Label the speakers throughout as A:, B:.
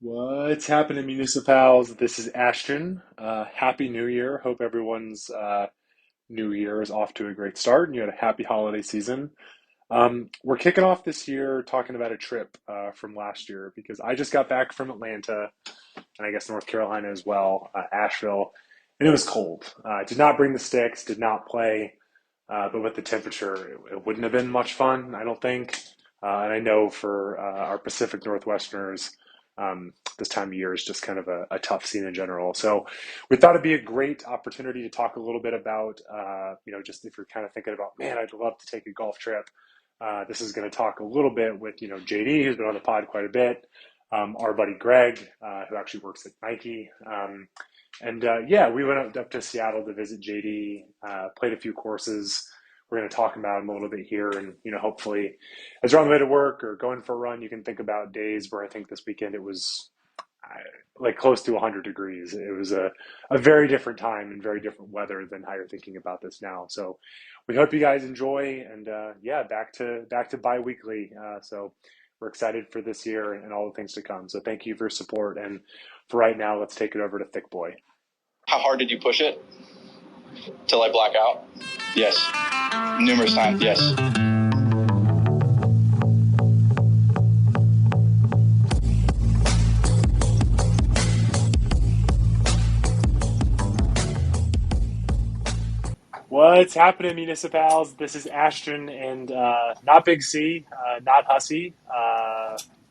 A: What's happening, Municipals? This is Ashton. Happy New Year. Hope everyone's New Year is off to a great start and you had a happy holiday season. We're kicking off this year talking about a trip from last year because I just got back from Atlanta and I guess North Carolina as well, Asheville, and it was cold. Did not bring the sticks, did not play, but with the temperature, it wouldn't have been much fun, I don't think. And I know for our Pacific Northwesterners, this time of year is just kind of a tough scene in general. So we thought it'd be a great opportunity to talk a little bit about, just if you're kind of thinking about, man, I'd love to take a golf trip. This is going to talk a little bit with, JD, who's been on the pod quite a bit, our buddy Greg, who actually works at Nike. Yeah, we went up to Seattle to visit JD, played a few courses. We're going to talk about them a little bit here, and hopefully, as you're on the way to work or going for a run, you can think about days where I think this weekend it was like close to 100 degrees. It was a very different time and very different weather than how you're thinking about this now. So we hope you guys enjoy, and yeah, back to biweekly. So we're excited for this year and all the things to come. So thank you for your support, and for right now, let's take it over to Thick Boy.
B: How hard did you push it till I black out? Yes. Numerous times, yes.
A: What's happening, Municipals? This is Ashton, and not Big C, not Hussy.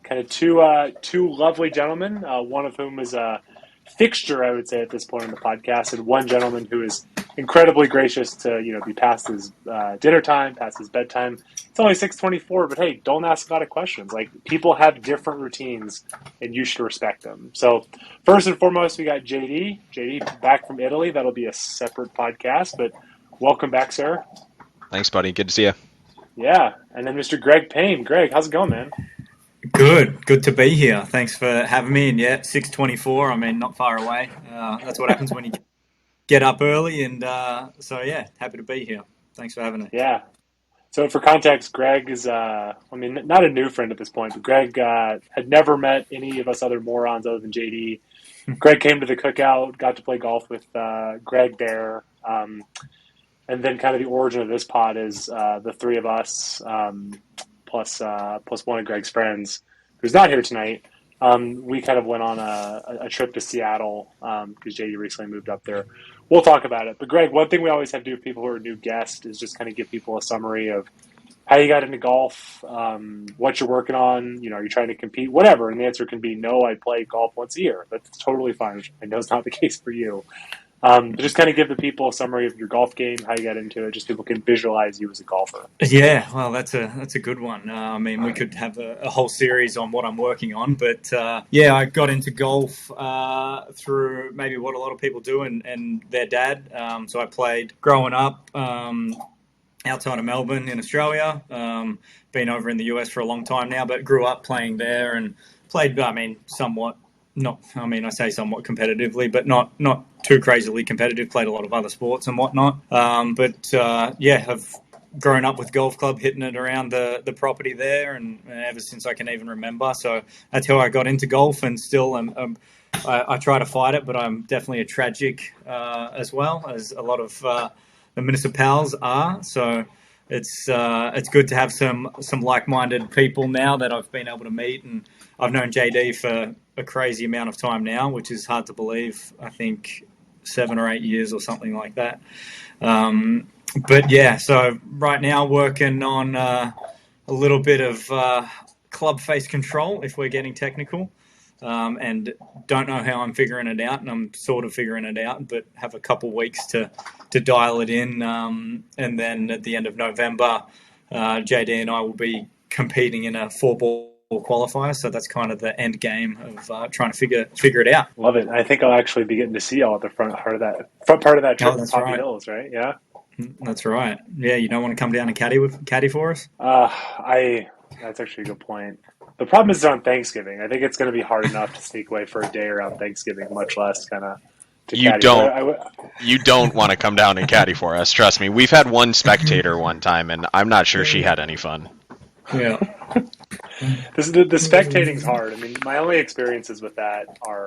A: Kind of two lovely gentlemen, one of whom is a fixture, I would say, at this point in the podcast, and one gentleman who is incredibly gracious to be past his dinner time, past his bedtime. It's only 6:24, but hey, don't ask a lot of questions. Like, people have different routines, and you should respect them. So first and foremost, we got JD. JD back from Italy. That'll be a separate podcast, but welcome back, sir.
C: Thanks, buddy. Good to see you.
A: Yeah, and then Mr. Greg Payne. Greg, how's it going, man?
D: Good to be here. Thanks for having me. And yeah, 6:24. I mean, not far away. That's what happens when you get up early. And so yeah, happy to be here. Thanks for having me.
A: Yeah. So for context, Greg is, not a new friend at this point, but Greg had never met any of us other morons other than JD. Greg came to the cookout, got to play golf with Greg there. And then kind of the origin of this pod is the three of us, plus one of Greg's friends, who's not here tonight. We kind of went on a trip to Seattle because JD recently moved up there. We'll talk about it. But Greg, one thing we always have to do with people who are new guests is just kind of give people a summary of how you got into golf, what you're working on, are you trying to compete, whatever. And the answer can be, no, I play golf once a year. That's totally fine, which I know is not the case for you. But just kind of give the people a summary of your golf game, how you got into it, just people can visualize you as a golfer.
D: Yeah, well, that's a good one. We could have a whole series on what I'm working on, but yeah, I got into golf through maybe what a lot of people do and their dad. So I played growing up outside of Melbourne in Australia. Been over in the US for a long time now, but grew up playing there and played, somewhat. I say somewhat competitively, but not too crazily competitive. Played a lot of other sports and whatnot. I've grown up with golf club, hitting it around the property there, and ever since I can even remember. So that's how I got into golf, and still I try to fight it, but I'm definitely a tragic as well, as a lot of the municipals are. So it's good to have some like-minded people now that I've been able to meet, and I've known JD for a crazy amount of time now, which is hard to believe. I think 7 or 8 years or something like that. But yeah, so right now working on a little bit of club face control, if we're getting technical, and don't know how I'm figuring it out, and I'm sort of figuring it out, but have a couple weeks to dial it in, and then at the end of November, JD and I will be competing in a 4-ball qualifier, so that's kind of the end game of trying to figure it out.
A: Love it. I think I'll actually be getting to see y'all at the front part of that trip in Poppy Hills, right? Yeah,
D: that's right. Yeah, you don't want to come down and caddy for us?
A: That's actually a good point. The problem is on Thanksgiving. I think it's going to be hard enough to sneak away for a day around Thanksgiving, much less kind of to
C: You
A: caddy.
C: you don't want to come down and caddy for us. Trust me. We've had one spectator one time, and I'm not sure she had any fun.
D: Yeah.
A: The spectating's hard. I mean, my only experiences with that are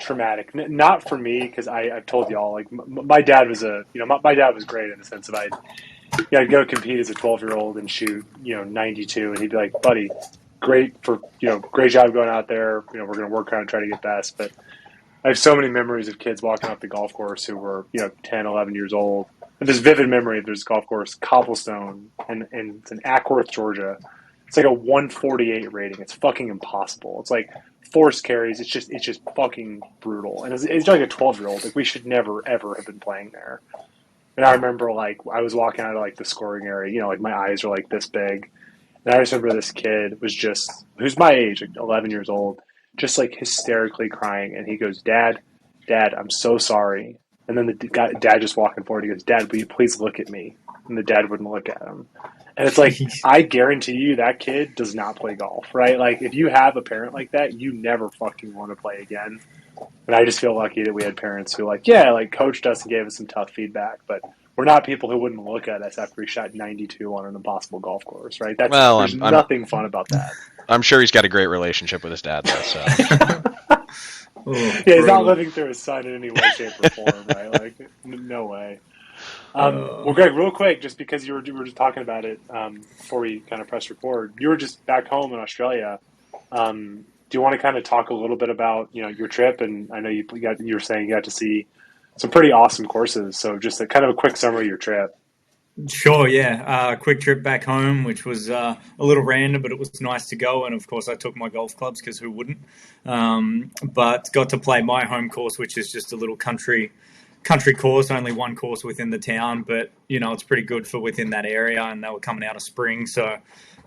A: traumatic. Not for me, because I've told y'all, like, my dad was my dad was great in the sense of I'd go compete as a 12-year-old and shoot, 92, and he'd be like, buddy, great job going out there. We're going to work hard and try to get best. But I have so many memories of kids walking off the golf course who were, 10, 11 years old. And this vivid memory of this golf course, cobblestone, and it's in Ackworth, Georgia. It's like a 148 rating. It's fucking impossible. It's like forced carries. It's just fucking brutal. And it's like a 12-year-old. Like, we should never, ever have been playing there. And I remember, like, I was walking out of, like, the scoring area, like, my eyes were, like, this big. And I just remember this kid who's my age, like 11 years old, just, like, hysterically crying. And he goes, Dad, I'm so sorry. And then dad just walking forward, he goes, Dad, will you please look at me? And the dad wouldn't look at him. And it's like, I guarantee you that kid does not play golf, right? Like, if you have a parent like that, you never fucking want to play again. And I just feel lucky that we had parents who, like, coached us and gave us some tough feedback, but we're not people who wouldn't look at us after we shot 92 on an impossible golf course, right? There's nothing fun about that.
C: I'm sure he's got a great relationship with his dad, though. So.
A: He's not living through his son in any way, shape, or form, right? Like, no way. Well, Greg, real quick, just because we were just talking about it before we kind of press record, you were just back home in Australia. Do you want to kind of talk a little bit about your trip? And I know you were saying you got to see some pretty awesome courses. So just a kind of a quick summary of your trip.
D: Sure, yeah. Quick trip back home, which was a little random, but it was nice to go. And, of course, I took my golf clubs because who wouldn't? But got to play my home course, which is just a little country course, only one course within the town. But, it's pretty good for within that area. And they were coming out of spring. So,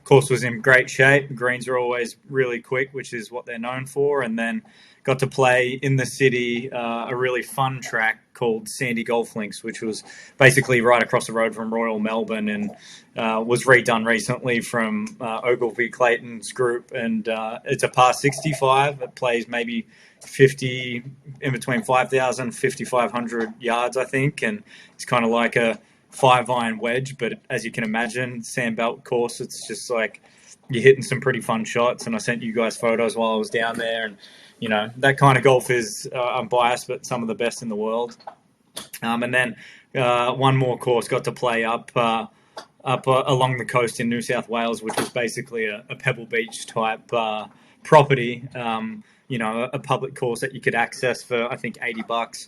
D: course was in great shape. Greens are always really quick, which is what they're known for. And then got to play in the city a really fun track called Sandy Golf Links, which was basically right across the road from Royal Melbourne and was redone recently from Ogilvy Clayton's group. And it's a par 65. It plays maybe 50, in between 5,000, 5,500 yards, I think. And it's kind of like a 5-iron wedge, but as you can imagine, sandbelt course, it's just like you're hitting some pretty fun shots. And I sent you guys photos while I was down there, and that kind of golf is I'm biased, but some of the best in the world. And then one more course, got to play up along the coast in New South Wales, which was basically a Pebble Beach type property. A public course that you could access for I think $80.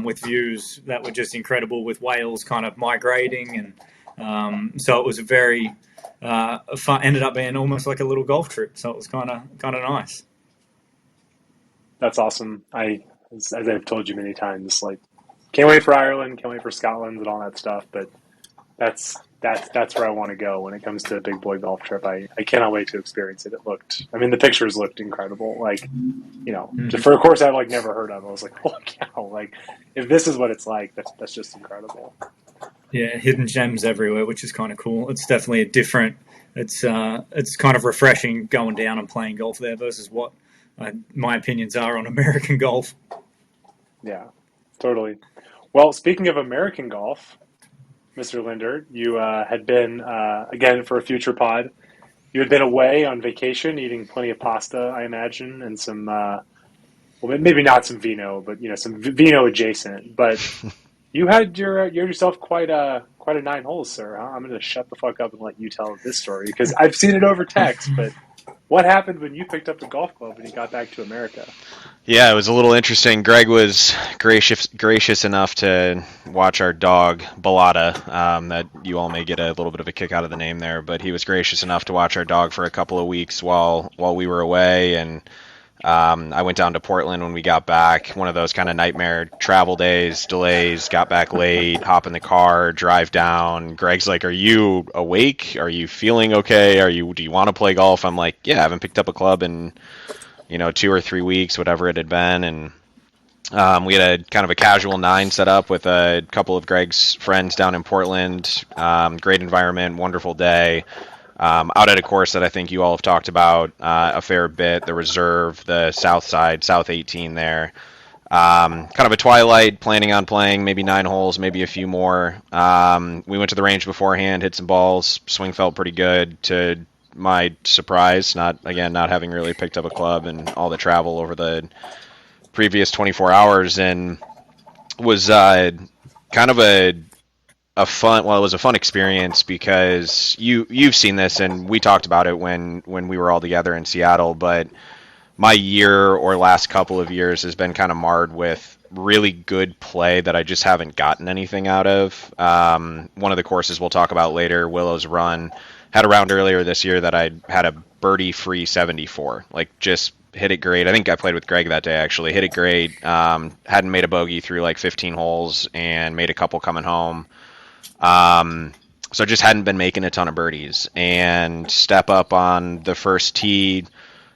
D: With views that were just incredible, with whales kind of migrating, and so it was a very fun. Ended up being almost like a little golf trip, so it was kind of nice.
A: That's awesome. As I've told you many times, like, can't wait for Ireland, can't wait for Scotland, and all that stuff. But that's where I want to go when it comes to a big boy golf trip. I cannot wait to experience it. The pictures looked incredible. Like, just for a course I've never heard of. I was like, holy cow! Like, if this is what it's like, that's just incredible.
D: Yeah, hidden gems everywhere, which is kind of cool. It's definitely a different. It's kind of refreshing going down and playing golf there versus what my opinions are on American golf.
A: Yeah, totally. Well, speaking of American golf, Mr. Linder, you had been, again, for a future pod, you had been away on vacation, eating plenty of pasta, I imagine, and some, maybe not some vino, but, some vino adjacent. But you had yourself quite a 9 holes, sir. Huh? I'm going to shut the fuck up and let you tell this story, because I've seen it over text, but what happened when you picked up the golf club and you got back to America?
C: Yeah, it was a little interesting. Greg was gracious enough to watch our dog, Balada, that you all may get a little bit of a kick out of the name there, but he was gracious enough to watch our dog for a couple of weeks while we were away, and I went down to Portland when we got back, one of those kind of nightmare travel days, delays, got back late, hop in the car, drive down. Greg's like, are you awake? Are you feeling okay? Do you want to play golf? I'm like, yeah, I haven't picked up a club in 2 or 3 weeks, whatever it had been. And we had a kind of a casual 9 set up with a couple of Greg's friends down in Portland. Great environment, wonderful day. Out at a course that I think you all have talked about a fair bit, the Reserve, the South Side, South 18 there. Kind of a twilight, planning on playing maybe 9 holes, maybe a few more. We went to the range beforehand, hit some balls, swing felt pretty good. To my surprise, not having really picked up a club and all the travel over the previous 24 hours, and was kind of a fun. Well, it was a fun experience because you've seen this, and we talked about it when we were all together in Seattle. But my year or last couple of years has been kind of marred with really good play that I just haven't gotten anything out of. One of the courses we'll talk about later, Willow's Run, had a round earlier this year that I had a birdie-free 74. Like, just hit it great. I think I played with Greg that day, actually. Hit it great. Hadn't made a bogey through like 15 holes and made a couple coming home. So just hadn't been making a ton of birdies. And step up on the first tee,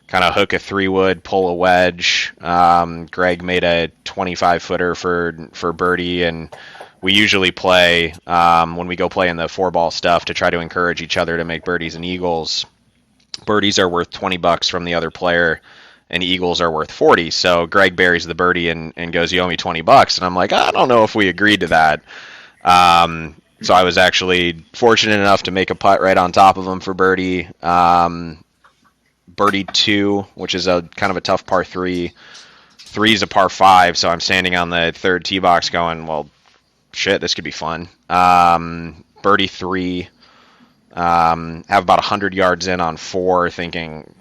C: kind of hook a 3-wood, pull a wedge. Greg made a 25-footer for birdie, and we usually play when we go play in the 4-ball stuff to try to encourage each other to make birdies and eagles. Birdies are worth $20 from the other player, and eagles are worth 40. So Greg buries the birdie and goes, "You owe me $20." And I'm like, I don't know if we agreed to that. So I was actually fortunate enough to make a putt right on top of him for birdie. Birdie 2, which is a kind of a tough par 3. 3 is a par 5, so I'm standing on the third tee box going, well, shit, this could be fun. Birdie 3, have about 100 yards in on 4, thinking,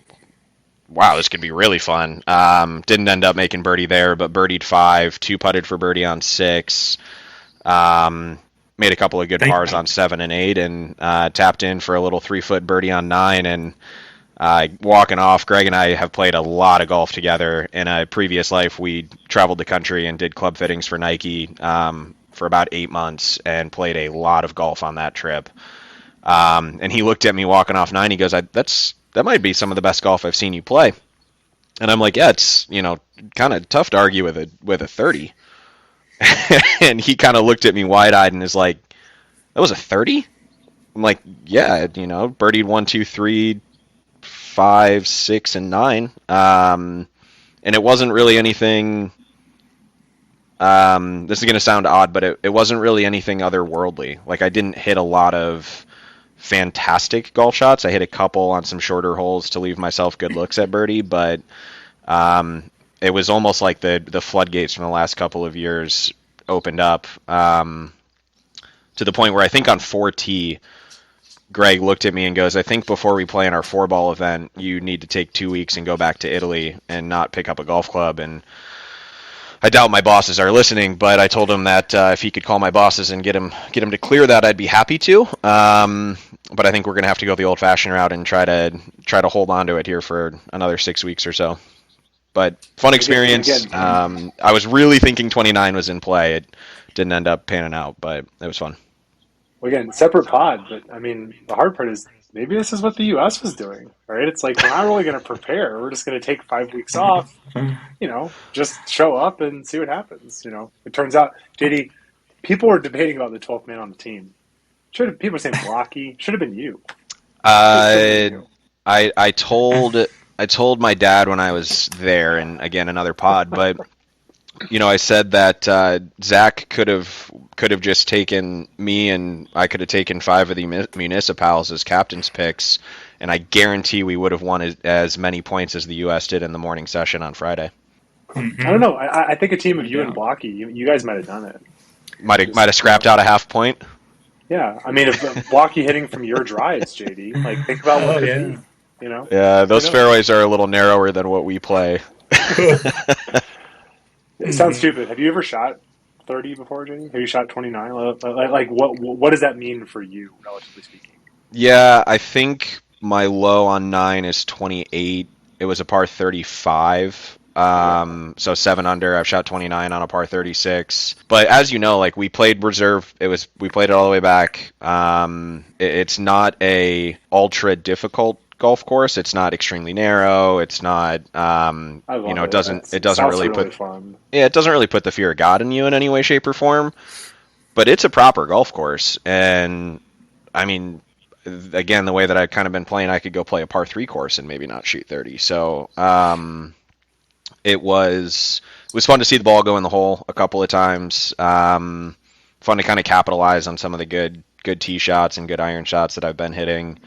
C: wow, this could be really fun. Didn't end up making birdie there, but birdied 5, 2-putted for birdie on 6. Made a couple of good pars on 7 and 8, and tapped in for a little 3-foot birdie on 9, and walking off. Greg and I have played a lot of golf together. In a previous life, we traveled the country and did club fittings for Nike for about 8 months and played a lot of golf on that trip. And he looked at me walking off 9. He goes, that might be some of the best golf I've seen you play. And I'm like, yeah, it's, kind of tough to argue with a 30. And he kind of looked at me wide-eyed and is like, that was a 30? I'm like, yeah, birdied 1, 2, 3, 5, 6, and 9. And it wasn't really anything, this is going to sound odd, but it wasn't really anything otherworldly. Like, I didn't hit a lot of fantastic golf shots. I hit a couple on some shorter holes to leave myself good looks at birdie, but it was almost like the floodgates from the last couple of years opened up, to the point where I think on 4T, Greg looked at me and goes, I think before we play in our 4-ball event, you need to take 2 weeks and go back to Italy and not pick up a golf club. And I doubt my bosses are listening, but I told him that if he could call my bosses and get him to clear that, I'd be happy to. But I think we're going to have to go the old-fashioned route and try to hold on to it here for another 6 weeks or so. But fun experience. I was really thinking 29 was in play. It didn't end up panning out, but it was fun.
A: Well, again, separate pod, but I mean, the hard part is maybe this is what the U.S. was doing, right? It's like, we're not really going to prepare. We're just going to take 5 weeks off, just show up and see what happens. It turns out, JD, people were debating about the 12th man on the team. People were saying Blocky. Should have been you.
C: I told my dad when I was there, and again, another pod, but I said that Zach could have just taken me, and I could have taken 5 of the Municipals as captain's picks, and I guarantee we would have won as many points as the U.S. did in the morning session on Friday.
A: I don't know. I think a team of you and Blocky, you guys might have done it.
C: Might have scrapped out a half point.
A: Yeah, I mean, if Blocky hitting from your drives, JD, like, think about what it means.
C: Yeah, those fairways are a little narrower than what we play.
A: It sounds stupid. Have you ever shot 30 before, JD? Have you shot 29? Like, what does that mean for you, relatively speaking?
C: Yeah, I think my low on 9 is 28. It was a par 35. So 7 under. I've shot 29 on a par 36. But as you know, like, we played reserve. We played it all the way back. It's not a ultra difficult golf course. It's not extremely narrow. It's not, it doesn't really put, fun. Yeah, it doesn't really put the fear of God in you in any way, shape, or form. But it's a proper golf course, and I mean, again, the way that I've kind of been playing, I could go play a par 3 course and maybe not shoot 30. So it was fun to see the ball go in the hole a couple of times. Fun to kind of capitalize on some of the good tee shots and good iron shots that I've been hitting.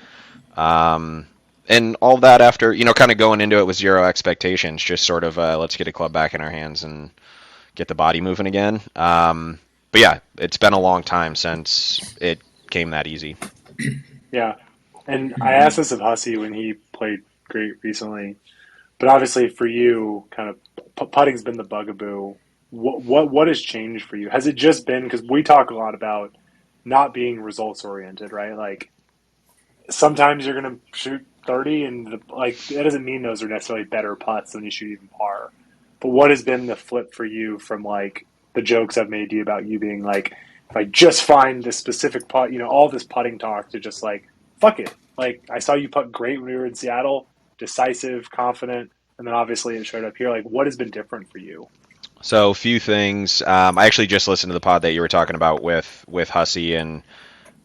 C: and all that after, kind of going into it with zero expectations, just sort of let's get a club back in our hands and get the body moving again. But yeah, it's been a long time since it came that easy.
A: Yeah. And I asked this of Hussey when he played great recently, but obviously for you, kind of putting's been the bugaboo. What has changed for you? Has it just been because we talk a lot about not being results oriented, right? Like sometimes you're going to shoot 30, and that doesn't mean those are necessarily better putts than you shoot even par. But what has been the flip for you from like the jokes I've made to you about you being like, if I just find this specific putt, all this putting talk to just like, fuck it. Like I saw you putt great when we were in Seattle, decisive, confident, and then obviously it showed up here. Like what has been different for you?
C: So a few things. I actually just listened to the pod that you were talking about with Hussey, and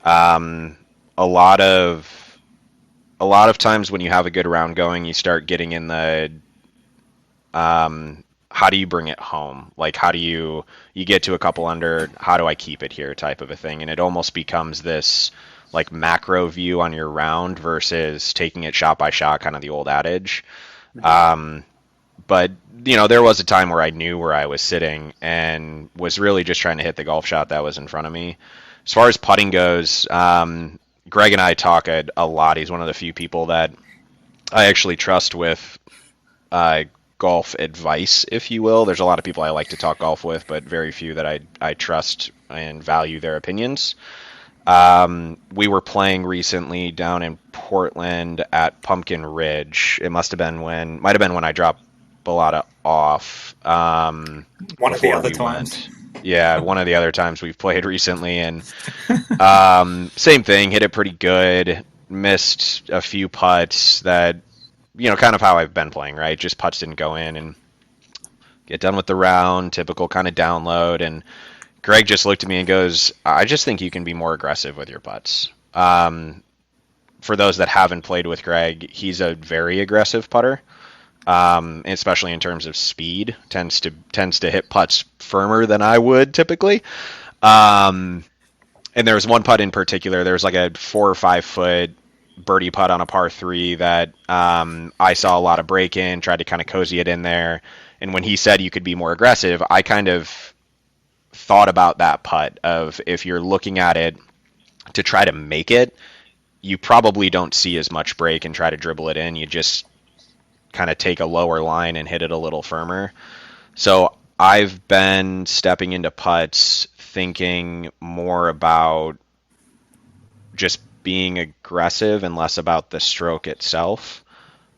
C: um, a lot of times when you have a good round going, you start getting in the how do you bring it home? Like how do you get to a couple under, how do I keep it here type of a thing? And it almost becomes this like macro view on your round versus taking it shot by shot, kind of the old adage. But there was a time where I knew where I was sitting and was really just trying to hit the golf shot that was in front of me. As far as putting goes, Greg and I talk a lot. He's one of the few people that I actually trust with golf advice, if you will. There's a lot of people I like to talk golf with, but very few that I trust and value their opinions. We were playing recently down in Portland at Pumpkin Ridge. It might have been when I dropped Bellata off.
D: One of the other times.
C: Yeah, one of the other times we've played recently, and same thing, hit it pretty good, missed a few putts that, kind of how I've been playing, right? Just putts didn't go in, and get done with the round, typical kind of download, and Greg just looked at me and goes, I just think you can be more aggressive with your putts. For those that haven't played with Greg, he's a very aggressive putter. Especially in terms of speed, tends to hit putts firmer than I would typically. And there was one putt in particular. There was like a 4 or 5 foot birdie putt on a par 3 that I saw a lot of break in, tried to kind of cozy it in there. And when he said you could be more aggressive, I kind of thought about that putt of if you're looking at it to try to make it, you probably don't see as much break and try to dribble it in. You just kind of take a lower line and hit it a little firmer. So I've been stepping into putts thinking more about just being aggressive and less about the stroke itself.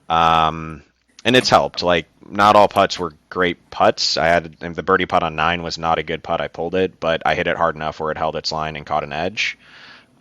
C: And it's helped. Like, not all putts were great putts. The birdie putt on 9 was not a good putt. I pulled it, but I hit it hard enough where it held its line and caught an edge.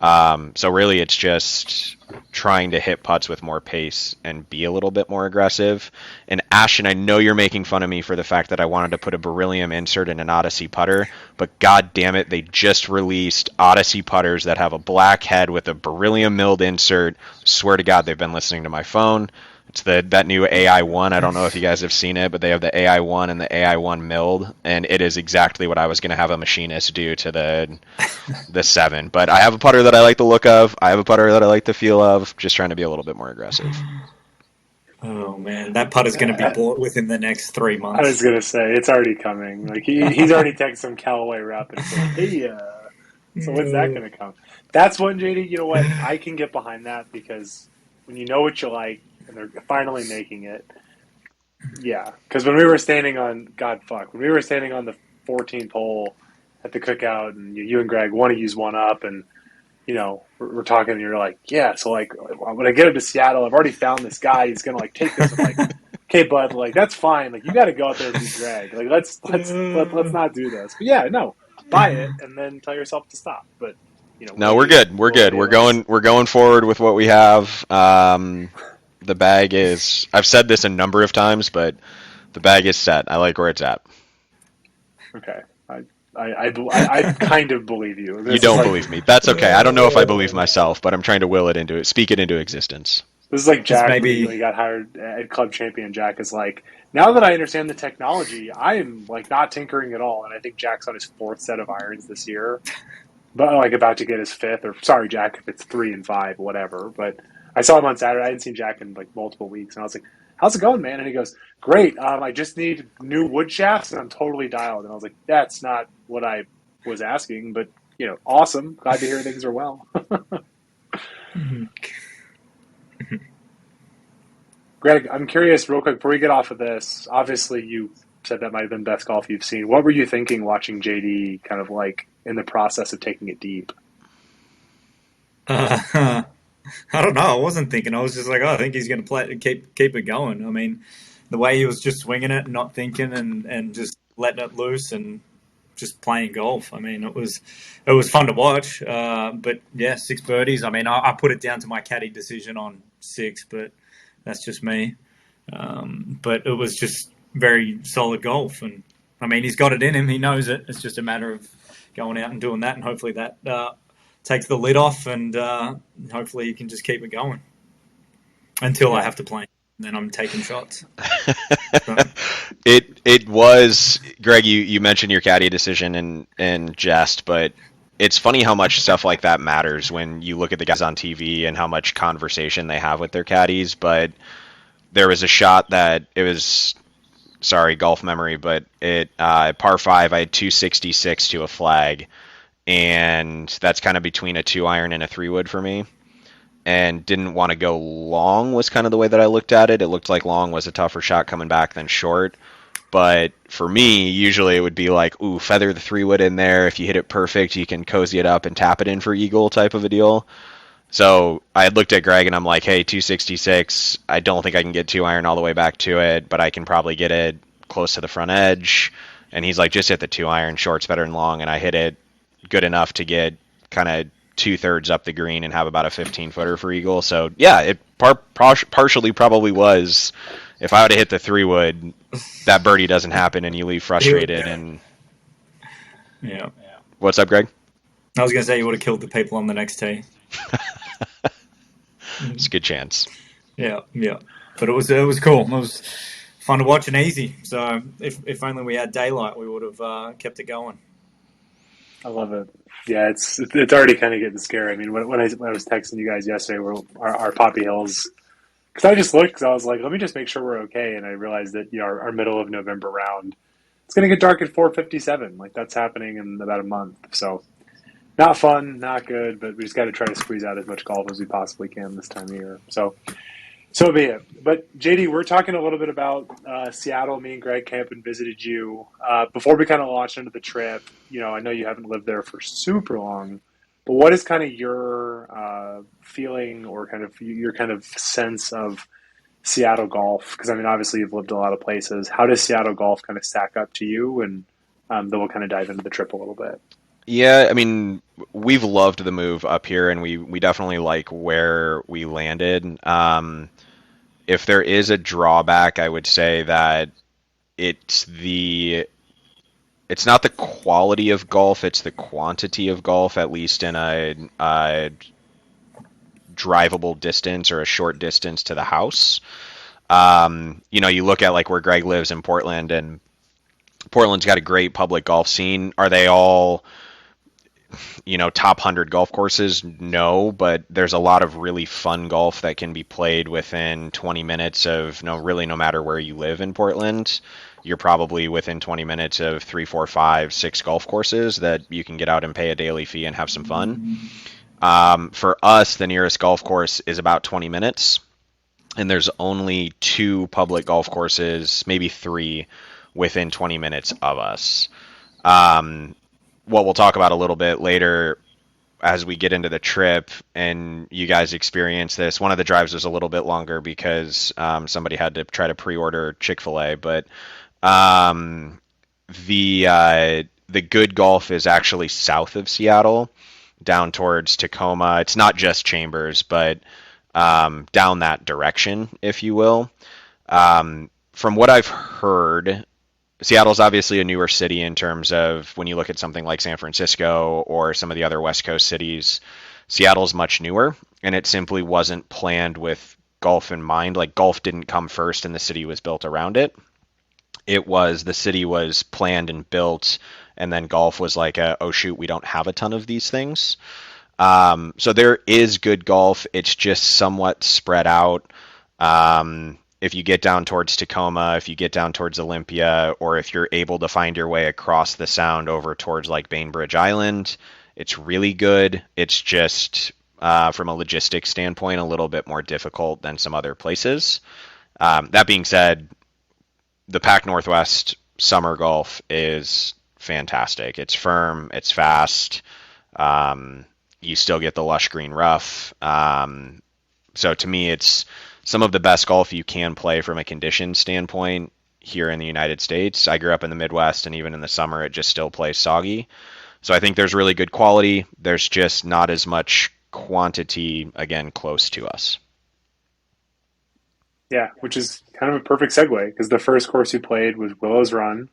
C: So really it's just trying to hit putts with more pace and be a little bit more aggressive. And Ashton, I know you're making fun of me for the fact that I wanted to put a beryllium insert in an Odyssey putter, but god damn it, they just released Odyssey putters that have a black head with a beryllium milled insert. Swear to god, they've been listening to my phone. It's that new AI1. I don't know if you guys have seen it, but they have the AI1 and the AI1 milled, and it is exactly what I was going to have a machinist do to the 7. But I have a putter that I like the look of. I have a putter that I like the feel of. Just trying to be a little bit more aggressive.
D: Oh man, that putter's going to be bought within the next 3 months.
A: I was going to say it's already coming. Like he's already texted some Callaway rep and said, "Hey, so when's that going to come?" That's one, JD. You know what? I can get behind that because when you know what you like. And they're finally making it. Yeah, because when we were standing on when we were standing on the 14th hole at the cookout, and you and Greg want to use one up, and we're talking, and you're like, yeah. So like, when I get up to Seattle, I've already found this guy. He's gonna like take this. I'm like, okay, bud, like that's fine. Like you got to go out there and be Greg. Like let's not do this. But yeah, no, buy it and then tell yourself to stop. But
C: no, we're good. We're good. We're going forward with what we have. The bag is, I've said this a number of times, but the bag is set. I like where it's at.
A: Okay. I kind of believe you.
C: You don't believe me. That's okay. I don't know if I believe myself, but I'm trying to speak it into existence.
A: This is like Jack when he got hired at Club Champion. Jack is like, now that I understand the technology, I am like not tinkering at all. And I think Jack's on his 4th set of irons this year, but like about to get his 5th. Or sorry, Jack, if it's 3 and 5, whatever. But I saw him on Saturday. I hadn't seen Jack in like multiple weeks, and I was like, "How's it going, man?" And he goes, "Great. I just need new wood shafts, and I'm totally dialed." And I was like, "That's not what I was asking, but awesome. Glad to hear things are well." Greg, I'm curious, real quick, before we get off of this. Obviously, you said that might have been best golf you've seen. What were you thinking watching JD kind of like in the process of taking it deep?
D: I don't know. I wasn't thinking. I was just like, oh, I think he's going to keep it going. I mean, the way he was just swinging it, and not thinking, and just letting it loose and just playing golf. I mean, it was fun to watch. But yeah, 6 birdies. I mean, I put it down to my caddy decision on 6, but that's just me. But it was just very solid golf, and I mean, he's got it in him. He knows it. It's just a matter of going out and doing that, and hopefully that takes the lid off, and hopefully he can just keep it going until I have to play. And then I'm taking shots. So.
C: It was, Greg, you mentioned your caddy decision in jest, but it's funny how much stuff like that matters when you look at the guys on TV and how much conversation they have with their caddies. But there was a shot that it was, sorry, golf memory, but par 5, I had 266 to a flag, and that's kind of between a 2-iron and a 3-wood for me. And didn't want to go long was kind of the way that I looked at it. It looked like long was a tougher shot coming back than short. But for me, usually it would be like, ooh, feather the 3-wood in there. If you hit it perfect, you can cozy it up and tap it in for eagle type of a deal. So I had looked at Greg and I'm like, hey, 266, I don't think I can get 2-iron all the way back to it, but I can probably get it close to the front edge. And he's like, just hit the 2-iron, short's better than long. And I hit it good enough to get kind of 2/3 up the green and have about a 15-footer for eagle. So yeah, it partially probably was. If I would have hit the 3-wood, that birdie doesn't happen and you leave frustrated. And
D: yeah.
C: What's up, Greg?
D: I was gonna say you would have killed the people on the next tee.
C: It's a good chance.
D: Yeah. But it was cool. It was fun to watch and easy. So if only we had daylight, we would have kept it going.
A: I love it. Yeah, it's already kind of getting scary. I mean, when I was texting you guys yesterday, our Poppy Hills, because I just looked, because I was like, let me just make sure we're okay, and I realized that our middle of November round, it's going to get dark at 4:57. Like that's happening in about a month. So not fun, not good, but we just got to try to squeeze out as much golf as we possibly can this time of year. So be it. But JD, we're talking a little bit about Seattle. Me and Greg came up and visited you before we kind of launched into the trip. I know you haven't lived there for super long, but what is kind of your feeling or kind of your kind of sense of Seattle golf? Because I mean, obviously you've lived a lot of places. How does Seattle golf kind of stack up to you? And then we'll kind of dive into the trip a little bit.
C: Yeah, I mean, we've loved the move up here, and we definitely like where we landed. If there is a drawback, I would say that it's not the quality of golf, it's the quantity of golf, at least in a drivable distance or a short distance to the house. You look at like where Greg lives in Portland, and Portland's got a great public golf scene. Are they all top 100 golf courses? No, but there's a lot of really fun golf that can be played within 20 minutes of no matter where you live in Portland. You're probably within 20 minutes of 3, 4, 5, 6 golf courses that you can get out and pay a daily fee and have some fun. For us, the nearest golf course is about 20 minutes, and there's only 2 public golf courses, maybe 3, within 20 minutes of us. What we'll talk about a little bit later as we get into the trip and you guys experience this. One of the drives was a little bit longer because somebody had to try to pre-order Chick-fil-A, but the good golf is actually south of Seattle, down towards Tacoma. It's not just Chambers, but down that direction, if you will. From what I've heard, Seattle's obviously a newer city in terms of when you look at something like San Francisco or some of the other West Coast cities. Seattle's much newer, and it simply wasn't planned with golf in mind. Like, golf didn't come first and the city was built around it. The city was planned and built, and then golf was like oh shoot, we don't have a ton of these things. So there is good golf. It's just somewhat spread out. If you get down towards Tacoma, if you get down towards Olympia, or if you're able to find your way across the Sound over towards like Bainbridge Island, it's really good. It's just from a logistics standpoint, a little bit more difficult than some other places. That being said, the Pac Northwest summer golf is fantastic. It's firm, it's fast. You still get the lush green rough. So to me, it's some of the best golf you can play from a condition standpoint here in the United States. I grew up in the Midwest, and even in the summer, it just still plays soggy. So I think there's really good quality. There's just not as much quantity, again, close to us.
A: Yeah, which is kind of a perfect segue because the first course you played was Willow's Run,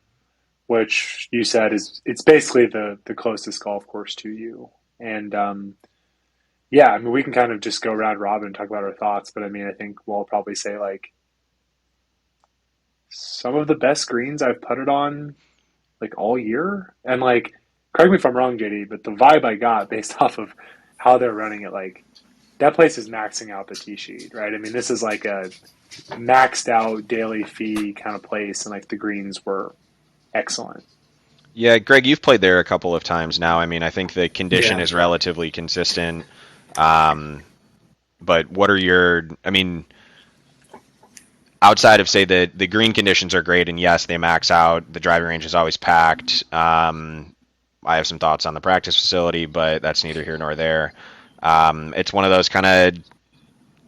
A: which you said it's basically the closest golf course to you. And yeah, I mean, we can kind of just go round robin and talk about our thoughts, but I mean, I think we'll probably say like some of the best greens I've putted on like all year. And like, correct me if I'm wrong, JD, but the vibe I got based off of how they're running it, like that place is maxing out the tee sheet, right? I mean, this is like a maxed out daily fee kind of place, and like the greens were excellent.
C: Yeah, Greg, you've played there a couple of times now. I mean, I think the condition
D: Yeah.
C: is relatively consistent. But what are your, I mean, outside of say the green conditions are great, and yes, they max out. The driving range is always packed. I have some thoughts on the practice facility, but that's neither here nor there. It's one of those kind of,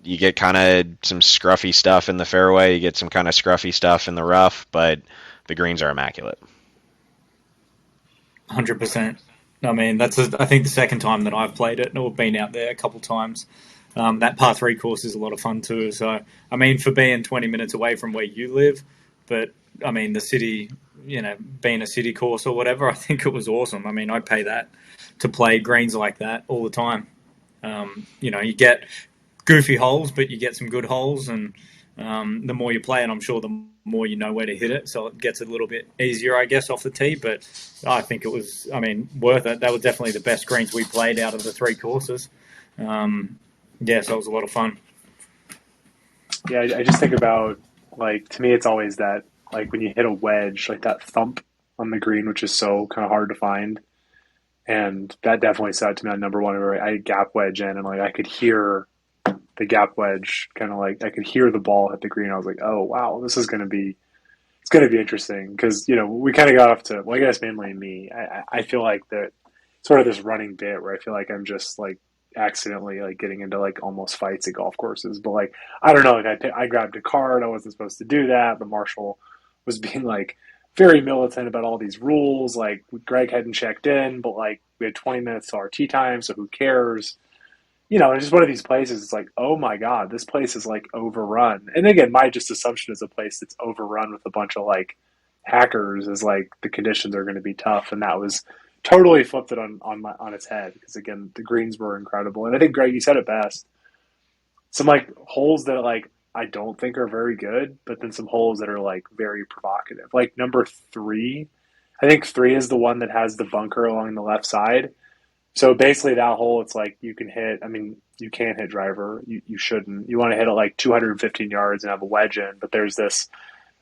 C: you get kind of some scruffy stuff in the fairway, you get some kind of scruffy stuff in the rough, but the greens are immaculate.
D: 100%. I mean, I think the second time that I've played it, and I've been out there a couple times. That par 3 course is a lot of fun too. So, I mean, for being 20 minutes away from where you live, but I mean, the city, being a city course or whatever, I think it was awesome. I mean, I'd pay that to play greens like that all the time. You get goofy holes, but you get some good holes, and the more you play it, I'm sure the more you know where to hit it, so it gets a little bit easier, I guess, off the tee. But I think it was, worth it. That was definitely the best greens we played out of the 3 courses. So it was a lot of fun.
A: Yeah, I just think about, like, to me, it's always that, like, when you hit a wedge, like that thump on the green, which is so kind of hard to find. And that definitely stood out to me on number one, where I gap wedge in, and like I could hear the gap wedge kind of like I could hear the ball hit the green. I was like, oh wow, it's going to be interesting because we kind of got off to, well, I guess mainly me. I feel like that sort of this running bit where I feel like I'm just like accidentally like getting into like almost fights at golf courses, but like I don't know, like I grabbed a card, I wasn't supposed to do that. The marshal was being like very militant about all these rules. Like Greg hadn't checked in, but like we had 20 minutes to our tee time, so who cares? It's just one of these places. It's like, oh my God, this place is like overrun. And again, my just assumption is a place that's overrun with a bunch of like hackers is like the conditions are going to be tough, and that was totally flipped it on its head because again, the greens were incredible. And I think Greg, you said it best. Some like holes that like I don't think are very good, but then some holes that are like very provocative. Like number 3, I think 3 is the one that has the bunker along the left side. So basically that hole, it's like you can hit, I mean, you can't hit driver. You shouldn't. You want to hit it like 215 yards and have a wedge in, but there's this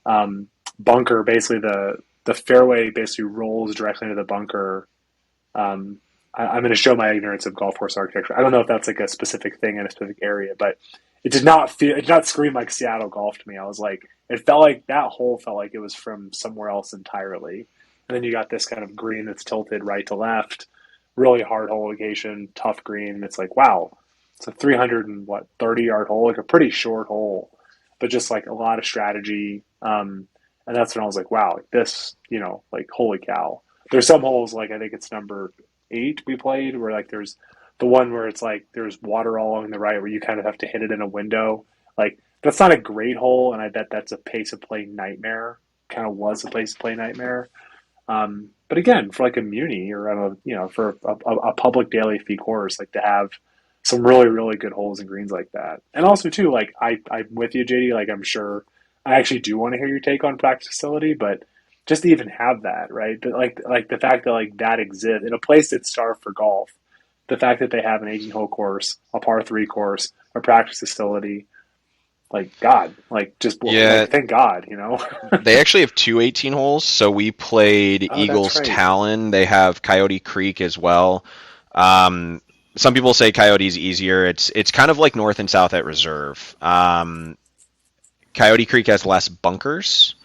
A: bunker, basically the fairway basically rolls directly into the bunker. I'm going to show my ignorance of golf course architecture. I don't know if that's like a specific thing in a specific area, but it did not scream like Seattle golf to me. I was like, it felt like that hole felt like it was from somewhere else entirely. And then you got this kind of green that's tilted right to left, really hard hole location, tough green. And it's like, wow, it's a 330-yard hole, like a pretty short hole, but just like a lot of strategy. And that's when I was like, wow, this, like, holy cow. There's some holes, like I think it's number 8 we played, where like there's the one where it's like there's water all along the right where you kind of have to hit it in a window. Like that's not a great hole, and I bet that's a pace of play nightmare. Kind of was a place to play nightmare. But again, for like a muni or for a public daily fee course, like to have some really, really good holes and greens like that. And also too, like I'm with you, JD, like I'm sure I actually do want to hear your take on practice facility, but just to even have that, right? But like the fact that like that exists in a place that's starved for golf, the fact that they have an 18-hole course, a par 3 course, a practice facility, like God, like just
C: Yeah,
A: like thank God, you know.
C: they actually have two 18 holes. So we played
A: Oh, that's
C: Eagles
A: right.
C: Talon. They have Coyote Creek as well. Some people say Coyote's easier. It's kind of like North and South at Reserve. Coyote Creek has less bunkers,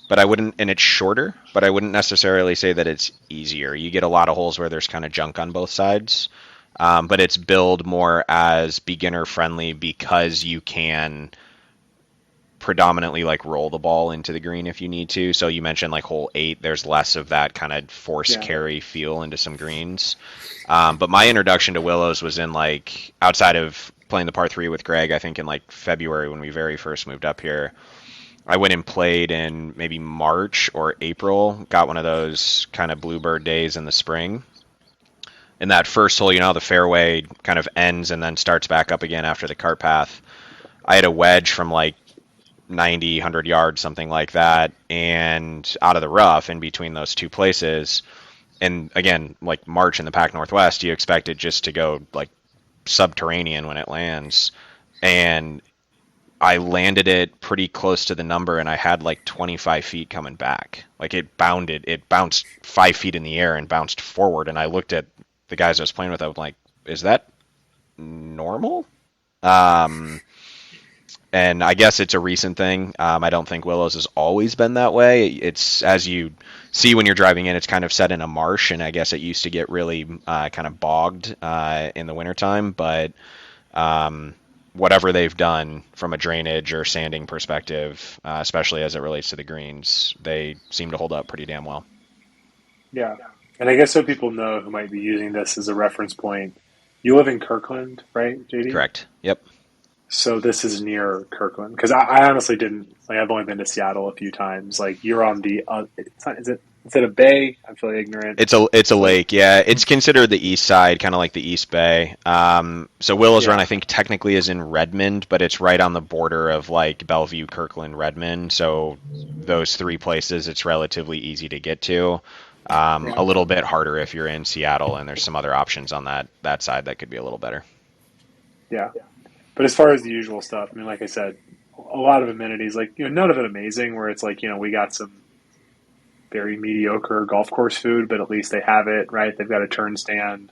C: but I wouldn't, and it's shorter, but I wouldn't necessarily say that it's easier. You get a lot of holes where there's kind of junk on both sides, but it's billed more as beginner friendly because you can predominantly like roll the ball into the green if you need to. So you mentioned like hole 8, there's less of that kind of force
A: Yeah.
C: carry feel into some greens. But my introduction to Willows was in like outside of playing the par 3 with Greg, I think in like February when we very first moved up here. I went and played in maybe March or April, got one of those kind of bluebird days in the spring. And that first hole, you know, the fairway kind of ends and then starts back up again after the cart path. I had a wedge from like 90, 100 yards, something like that, and out of the rough in between those two places. And again, like March in the Pac Northwest, you expect it just to go like subterranean when it lands. And I landed it pretty close to the number, and I had like 25 feet coming back. Like it bounced 5 feet in the air and bounced forward. And I looked at the guys I was playing with. I was like, "Is that normal?" And I guess it's a recent thing. I don't think Willows has always been that way. It's, as you see when you're driving in, it's kind of set in a marsh, and I guess it used to get really kind of bogged in the wintertime. But whatever they've done from a drainage or sanding perspective, especially as it relates to the greens, they seem to hold up pretty damn well.
A: Yeah. And I guess so people know who might be using this as a reference point. You live in Kirkland, right, JD?
C: Correct. Yep.
A: So this is near Kirkland because I honestly didn't like. I've only been to Seattle a few times. Like you're on the it's not, is it a bay? I'm feeling ignorant.
C: It's a lake, yeah. It's considered the east side, kind of like the East Bay. So Willows Run, I think technically is in Redmond, but it's right on the border of like Bellevue, Kirkland, Redmond. So those three places, it's relatively easy to get to. A little bit harder if you're in Seattle, and there's some other options on that side that could be a little better.
A: Yeah. But as far as the usual stuff, I mean, like I said, a lot of amenities, like, you know, none of it amazing where it's like, you know, we got some very mediocre golf course food, but at least they have it, right? They've got a turn stand.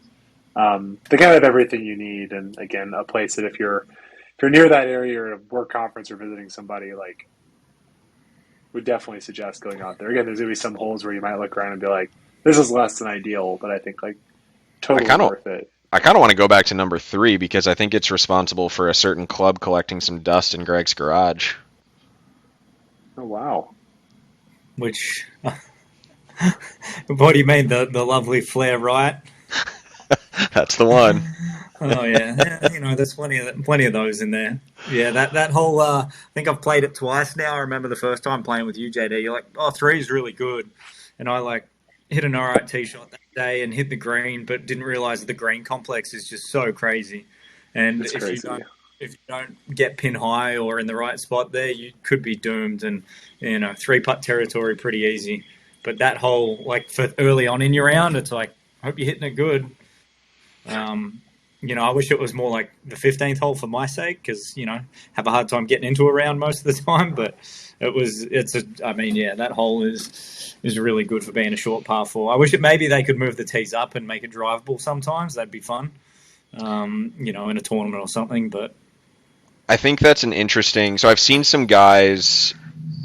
A: They kind of have everything you need. And again, a place that if you're near that area or at a work conference or visiting somebody, like, would definitely suggest going out there. Again, there's going to be some holes where you might look around and be like, this is less than ideal, but I think like totally worth it.
C: I kind of want to go back to number 3 because I think it's responsible for a certain club collecting some dust in Greg's garage.
A: Oh, wow.
D: Which, what do you mean, the lovely Flair Right?
C: That's the one.
D: Oh yeah, you know, there's plenty of those in there. Yeah, that whole I think I've played it twice now. I remember the first time playing with you, JD. You're like, oh, 3 is really good, and I like hit an alright tee shot that day and hit the green, but didn't realize the green complex is just so crazy. And
A: It's crazy.
D: If you don't get pin high or in the right spot there, you could be doomed. And you know, 3-putt territory pretty easy. But that hole, like for early on in your round, it's like, I hope you're hitting it good. You know, I wish it was more like the 15th hole for my sake because, you know, have a hard time getting into a round most of the time. But that hole is really good for being a short par 4. I wish maybe they could move the tees up and make it drivable sometimes. That'd be fun, you know, in a tournament or something. But
C: I think that's an interesting. So I've seen some guys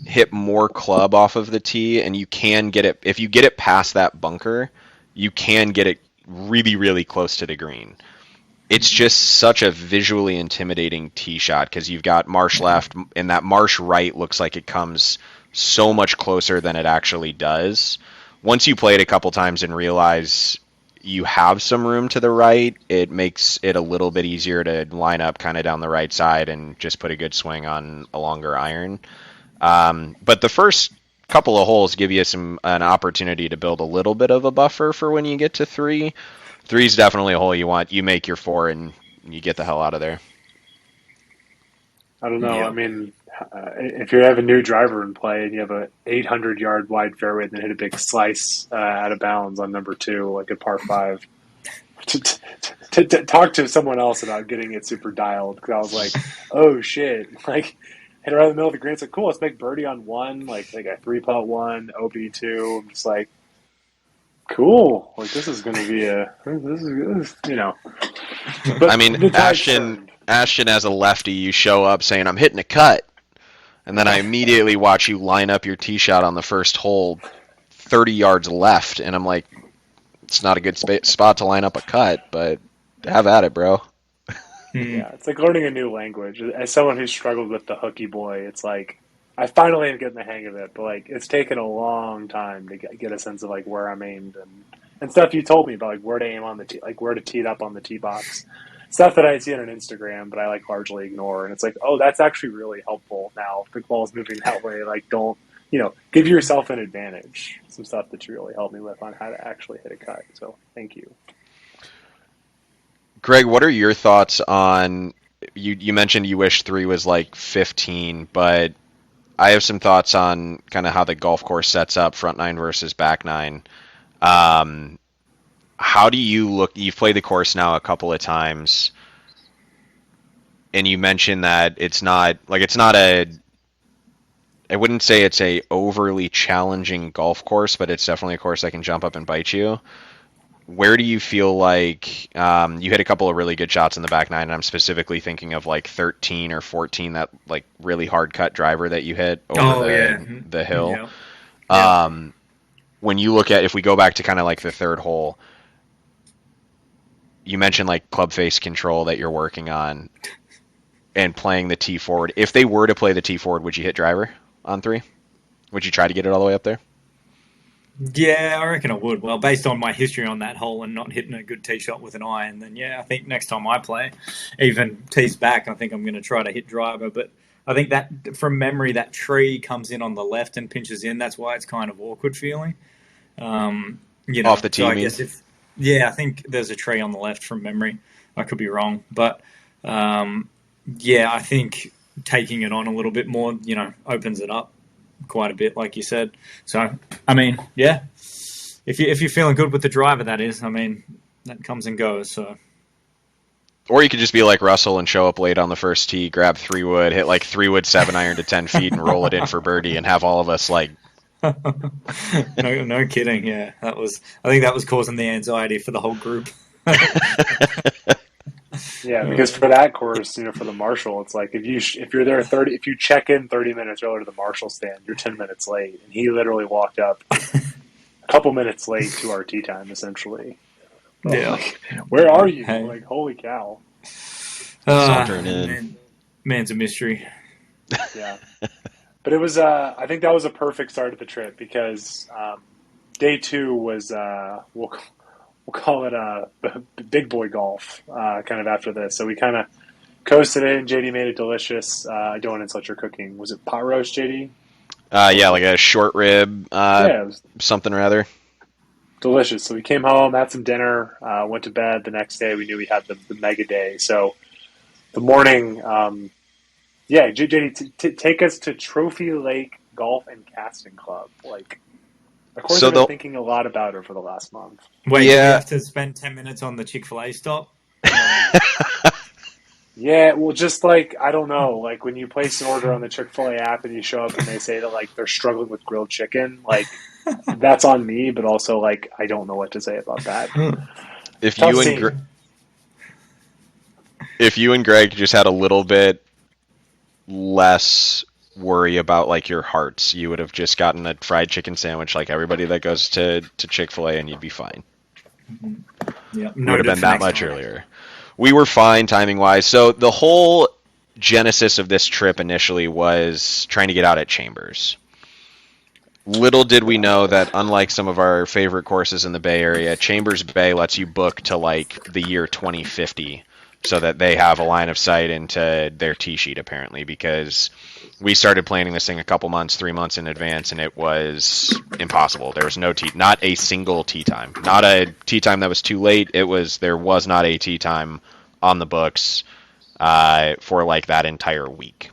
C: hit more club off of the tee, and you can get it if you get it past that bunker. You can get it really, really close to the green. It's just such a visually intimidating tee shot because you've got marsh left, and that marsh right looks like it comes so much closer than it actually does. Once you play it a couple times and realize you have some room to the right, it makes it a little bit easier to line up kind of down the right side and just put a good swing on a longer iron. But the first couple of holes give you an opportunity to build a little bit of a buffer for when you get to 3. 3 is definitely a hole you want. You make your 4 and you get the hell out of there.
A: I don't know.
D: Yeah.
A: I mean, if you have a new driver in play and you have a 800-yard wide fairway and then hit a big slice out of bounds on number 2, like a par 5, to talk to someone else about getting it super dialed, because I was like, oh shit, like hit it right in the middle of the green. It's like, cool, let's make birdie on one, like a 3-putt one, OB two. I'm just like, cool, like this is going to be this is you know. But
C: I mean, Ashton as a lefty, you show up saying I'm hitting a cut, and then I immediately watch you line up your tee shot on the first hole 30 yards left, and I'm like, it's not a good spot to line up a cut, but have at it, bro.
A: Yeah, it's like learning a new language. As someone who struggled with the hooky boy, it's like I finally am getting the hang of it, but like it's taken a long time to get a sense of like where I'm aimed and stuff you told me about, like where to aim on the tee, like where to tee it up on the tee box. Stuff that I see on Instagram, but I like largely ignore. And it's like, oh, that's actually really helpful now. If the ball's moving that way, like don't, give yourself an advantage. Some stuff that you really helped me with on how to actually hit a cut. So thank you.
C: Greg, what are your thoughts on, you mentioned you wish 3 was like 15, but I have some thoughts on kind of how the golf course sets up front 9 versus back 9. How do you look, you've played the course now a couple of times, and you mentioned that I wouldn't say it's a overly challenging golf course, but it's definitely a course that can jump up and bite you. Where do you feel like you hit a couple of really good shots in the back 9, and I'm specifically thinking of like 13 or 14, that like really hard cut driver that you hit over the hill. Yeah. When you look at, if we go back to kind of like the third hole, you mentioned like club face control that you're working on and playing the tee forward. If they were to play the tee forward, would you hit driver on 3? Would you try to get it all the way up there?
D: Yeah, I reckon I would. Well, based on my history on that hole and not hitting a good tee shot with an iron, then yeah, I think next time I play, even tees back, I think I'm going to try to hit driver. But I think that from memory, that tree comes in on the left and pinches in. That's why it's kind of awkward feeling.
C: Off the tee,
D: I think there's a tree on the left from memory. I could be wrong, but I think taking it on a little bit more, opens it up quite a bit, like you said. So, I mean, yeah, if you're feeling good with the driver, that is, I mean, that comes and goes. So,
C: or you could just be like Russell and show up late on the first tee, grab 3-wood, hit like 3-wood 7-iron to 10 feet, and roll it in for birdie, and have all of us like.
D: No kidding. Yeah, I think that was causing the anxiety for the whole group.
A: Yeah, because for that course, for the Marshall, it's like if you're there if you check in 30 minutes earlier to the Marshall stand, you're 10 minutes late, and he literally walked up a couple minutes late to our tee time, essentially.
D: Yeah,
A: like, where are you? Hey. Like, holy cow!
C: Sauntering in.
D: Man's a mystery.
A: Yeah. But it was, I think that was a perfect start of the trip, because day 2 was, we'll call it big boy golf, kind of after this. So we kind of coasted in. JD made it delicious. I don't want to insult your cooking. Was it pot roast, JD?
C: Yeah, like a short rib, it was something rather.
A: Delicious. So we came home, had some dinner, went to bed. The next day we knew we had the mega day. So the morning... yeah, JD, take us to Trophy Lake Golf and Casting Club. Like, of course, I've been thinking a lot about her for the last month.
D: Wait, you have to spend 10 minutes on the Chick-fil-A stop?
A: Yeah, well, just like, I don't know, like when you place an order on the Chick-fil-A app and you show up and they say that like they're struggling with grilled chicken, like that's on me, but also like I don't know what to say about that.
C: If you and Greg just had a little bit less worry about like your hearts, you would have just gotten a fried chicken sandwich like everybody that goes to Chick-fil-A, and you'd be fine.
D: Yeah,
C: would have been that much earlier. We were fine timing wise. So the whole genesis of this trip initially was trying to get out at Chambers. Little did we know that, unlike some of our favorite courses in the Bay Area, Chambers Bay lets you book to like the year 2050. So that they have a line of sight into their tee sheet, apparently, because we started planning this thing a couple months, 3 months in advance, and it was impossible. There was no tee, not a single tee time, not a tee time that was too late. There was not a tee time on the books for like that entire week.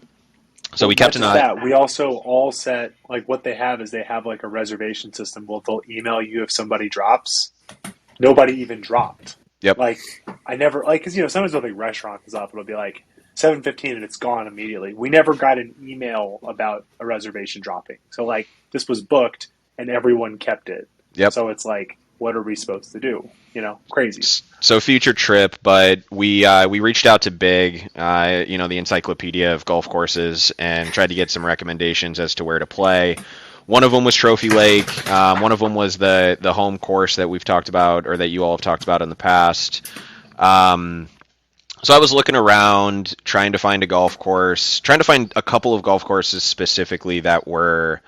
C: So we kept an eye.
A: That we also all set, like what they have is they have like a reservation system. Well, they'll email you if somebody drops. Nobody even dropped.
C: Yep.
A: Like, I never, like, because, sometimes with like restaurant is up, it'll be like 7:15 and it's gone immediately. We never got an email about a reservation dropping. So, like, this was booked and everyone kept it.
C: Yep.
A: So it's like, what are we supposed to do? Crazy.
C: So future trip, but we reached out to Big, the encyclopedia of golf courses, and tried to get some recommendations as to where to play. One of them was Trophy Lake. One of them was the home course that we've talked about, or that you all have talked about in the past. So I was looking around, trying to find a golf course, trying to find a couple of golf courses specifically that were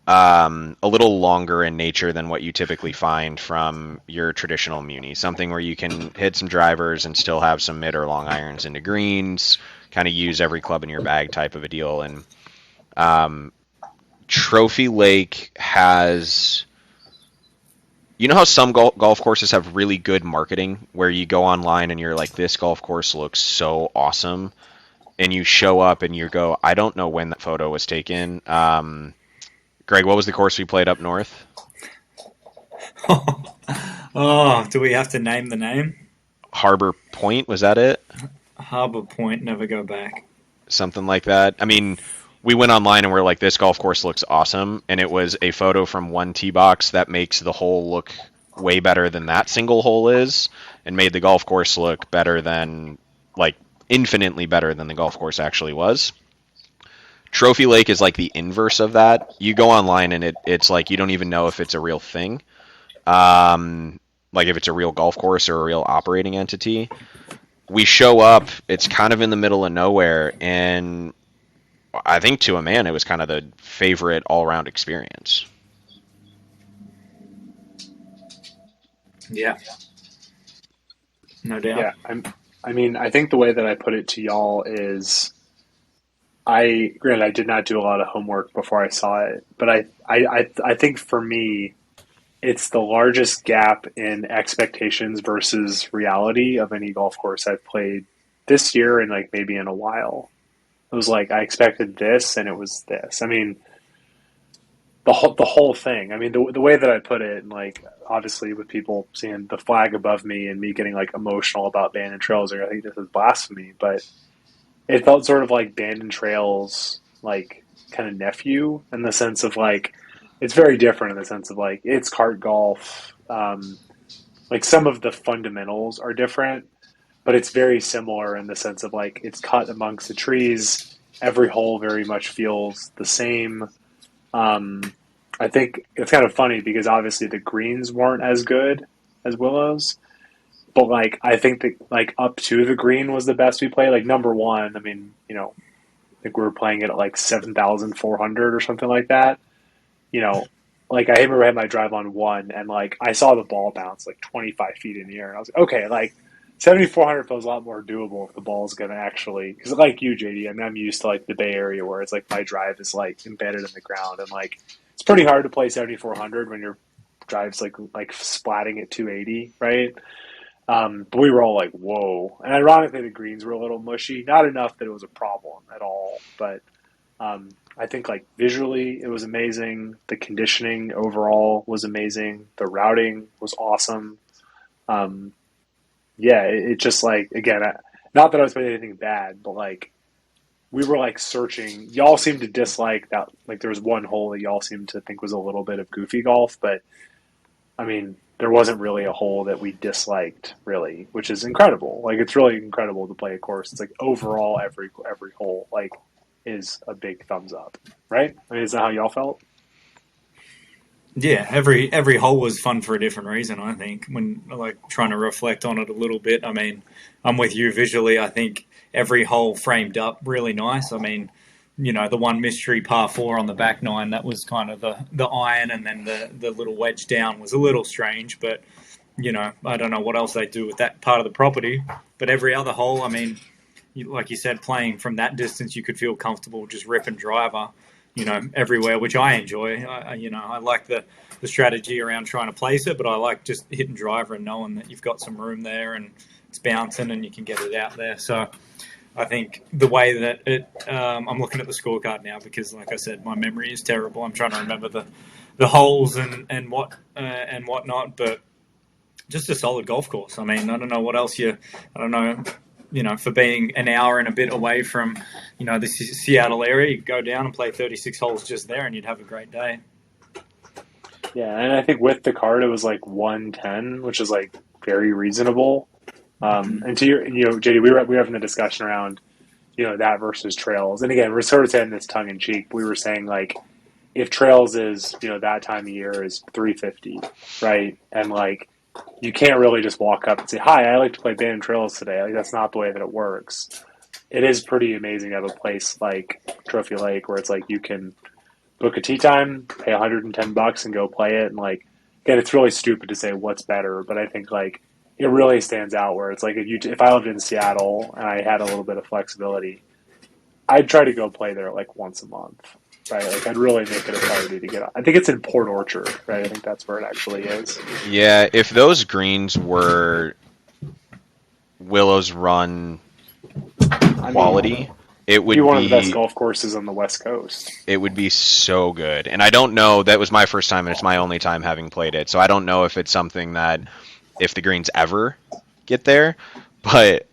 C: a little longer in nature than what you typically find from your traditional muni. Something where you can hit some drivers and still have some mid or long irons into greens, kind of use every club in your bag type of a deal. And Trophy Lake has, how some golf courses have really good marketing where you go online and you're like, this golf course looks so awesome. And you show up and you go, I don't know when that photo was taken. Greg, what was the course we played up north?
D: Oh, do we have to name the name?
C: Harbor Point, was that it?
D: Harbor Point, never go back.
C: Something like that. I mean, we went online and we're like, this golf course looks awesome. And it was a photo from one tee box that makes the hole look way better than that single hole is, and made the golf course look better than, like, infinitely better than the golf course actually was. Trophy Lake is like the inverse of that. You go online and it's like you don't even know if it's a real thing. Like if it's a real golf course or a real operating entity. We show up, it's kind of in the middle of nowhere, and I think to a man it was kind of the favorite all-around experience.
D: Yeah. No doubt.
A: Yeah, I think the way that I put it to y'all is, granted, I did not do a lot of homework before I saw it, but I think for me, it's the largest gap in expectations versus reality of any golf course I've played this year and like maybe in a while. It was like I expected this and it was this. I mean, the whole thing. I mean, the way that I put it, and like obviously with people seeing the flag above me and me getting like emotional about Bandon Trails, I think this is blasphemy, but it felt sort of like Bandon Trails, like kind of nephew, in the sense of like it's very different in the sense of like it's kart golf. Like some of the fundamentals are different, but it's very similar in the sense of like it's cut amongst the trees. Every hole very much feels the same. I think it's kind of funny because obviously the greens weren't as good as Willow's. But, like, I think that, like, up to the green was the best we played. Like, number one, I mean, I think we were playing it at, like, 7,400 or something like that. Like, I remember I had my drive on one, and, like, I saw the ball bounce, like, 25 feet in the air. And I was like, okay, like, 7,400 feels a lot more doable if the ball's going to actually – because, like you, JD, I mean, I'm used to, like, the Bay Area where it's, like, my drive is, like, embedded in the ground. And, like, it's pretty hard to play 7,400 when your drive's, like splatting at 280, right? But we were all like, whoa. And ironically, the greens were a little mushy. Not enough that it was a problem at all. But I think, like, visually, it was amazing. The conditioning overall was amazing. The routing was awesome. It just, like, again, not that I was playing anything bad, but, like, we were, like, searching. Y'all seemed to dislike that. Like, there was one hole that y'all seemed to think was a little bit of goofy golf. But, I mean, there wasn't really a hole that we disliked, really, which is incredible. Like, it's really incredible to play a course. It's like overall every hole, like, is a big thumbs up, right? I mean, is that how y'all felt?
D: Yeah, every hole was fun for a different reason, I think, when, like, trying to reflect on it a little bit. I mean, I'm with you visually. I think every hole framed up really nice. I mean, the one mystery par 4 on the back nine, that was kind of the iron, and then the little wedge down was a little strange, but, I don't know what else they do with that part of the property. But every other hole, I mean, like you said, playing from that distance, you could feel comfortable just ripping driver, everywhere, which I enjoy. I like the strategy around trying to place it, but I like just hitting driver and knowing that you've got some room there and it's bouncing and you can get it out there. So I think the way that I'm looking at the scorecard now because, like I said, my memory is terrible. I'm trying to remember the holes and whatnot. But just a solid golf course. I mean, I don't know what else I don't know, for being an hour and a bit away from, the Seattle area, you go down and play 36 holes just there and you'd have a great day.
A: Yeah, and I think with the card, it was like 110, which is like very reasonable. And to your, JD, we were having a discussion around, that versus trails. And again, we're sort of saying this tongue in cheek. We were saying like, if trails is, that time of year is 350, right? And like, you can't really just walk up and say, "Hi, I like to play band trails today." Like, that's not the way that it works. It is pretty amazing to have a place like Trophy Lake where it's like you can book a tee time, pay $110 and go play it. And like, again, it's really stupid to say what's better, but I think like it really stands out where it's like if I lived in Seattle and I had a little bit of flexibility, I'd try to go play there like once a month, right? Like I'd really make it a priority to get on. I think it's in Port Orchard, right? I think that's where it actually is.
C: Yeah, if those greens were Willow's Run quality, it would be
A: one of the best golf courses on the West Coast.
C: It would be so good. And I don't know, that was my first time and it's my only time having played it. So I don't know if it's something that if the greens ever get there, but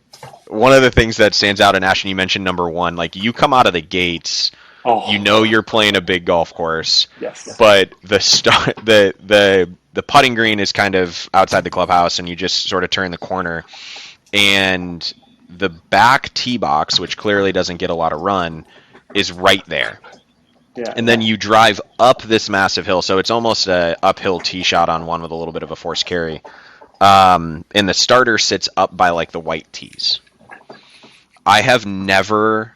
C: one of the things that stands out, and Ashton, you mentioned number one, like you come out of the gates, you're playing a big golf course.
A: Yes.
C: But the putting green is kind of outside the clubhouse, and you just sort of turn the corner, and the back tee box, which clearly doesn't get a lot of run, is right there.
A: Yeah.
C: And then you drive up this massive hill, so it's almost a uphill tee shot on one with a little bit of a forced carry. And the starter sits up by like the white tees. I have never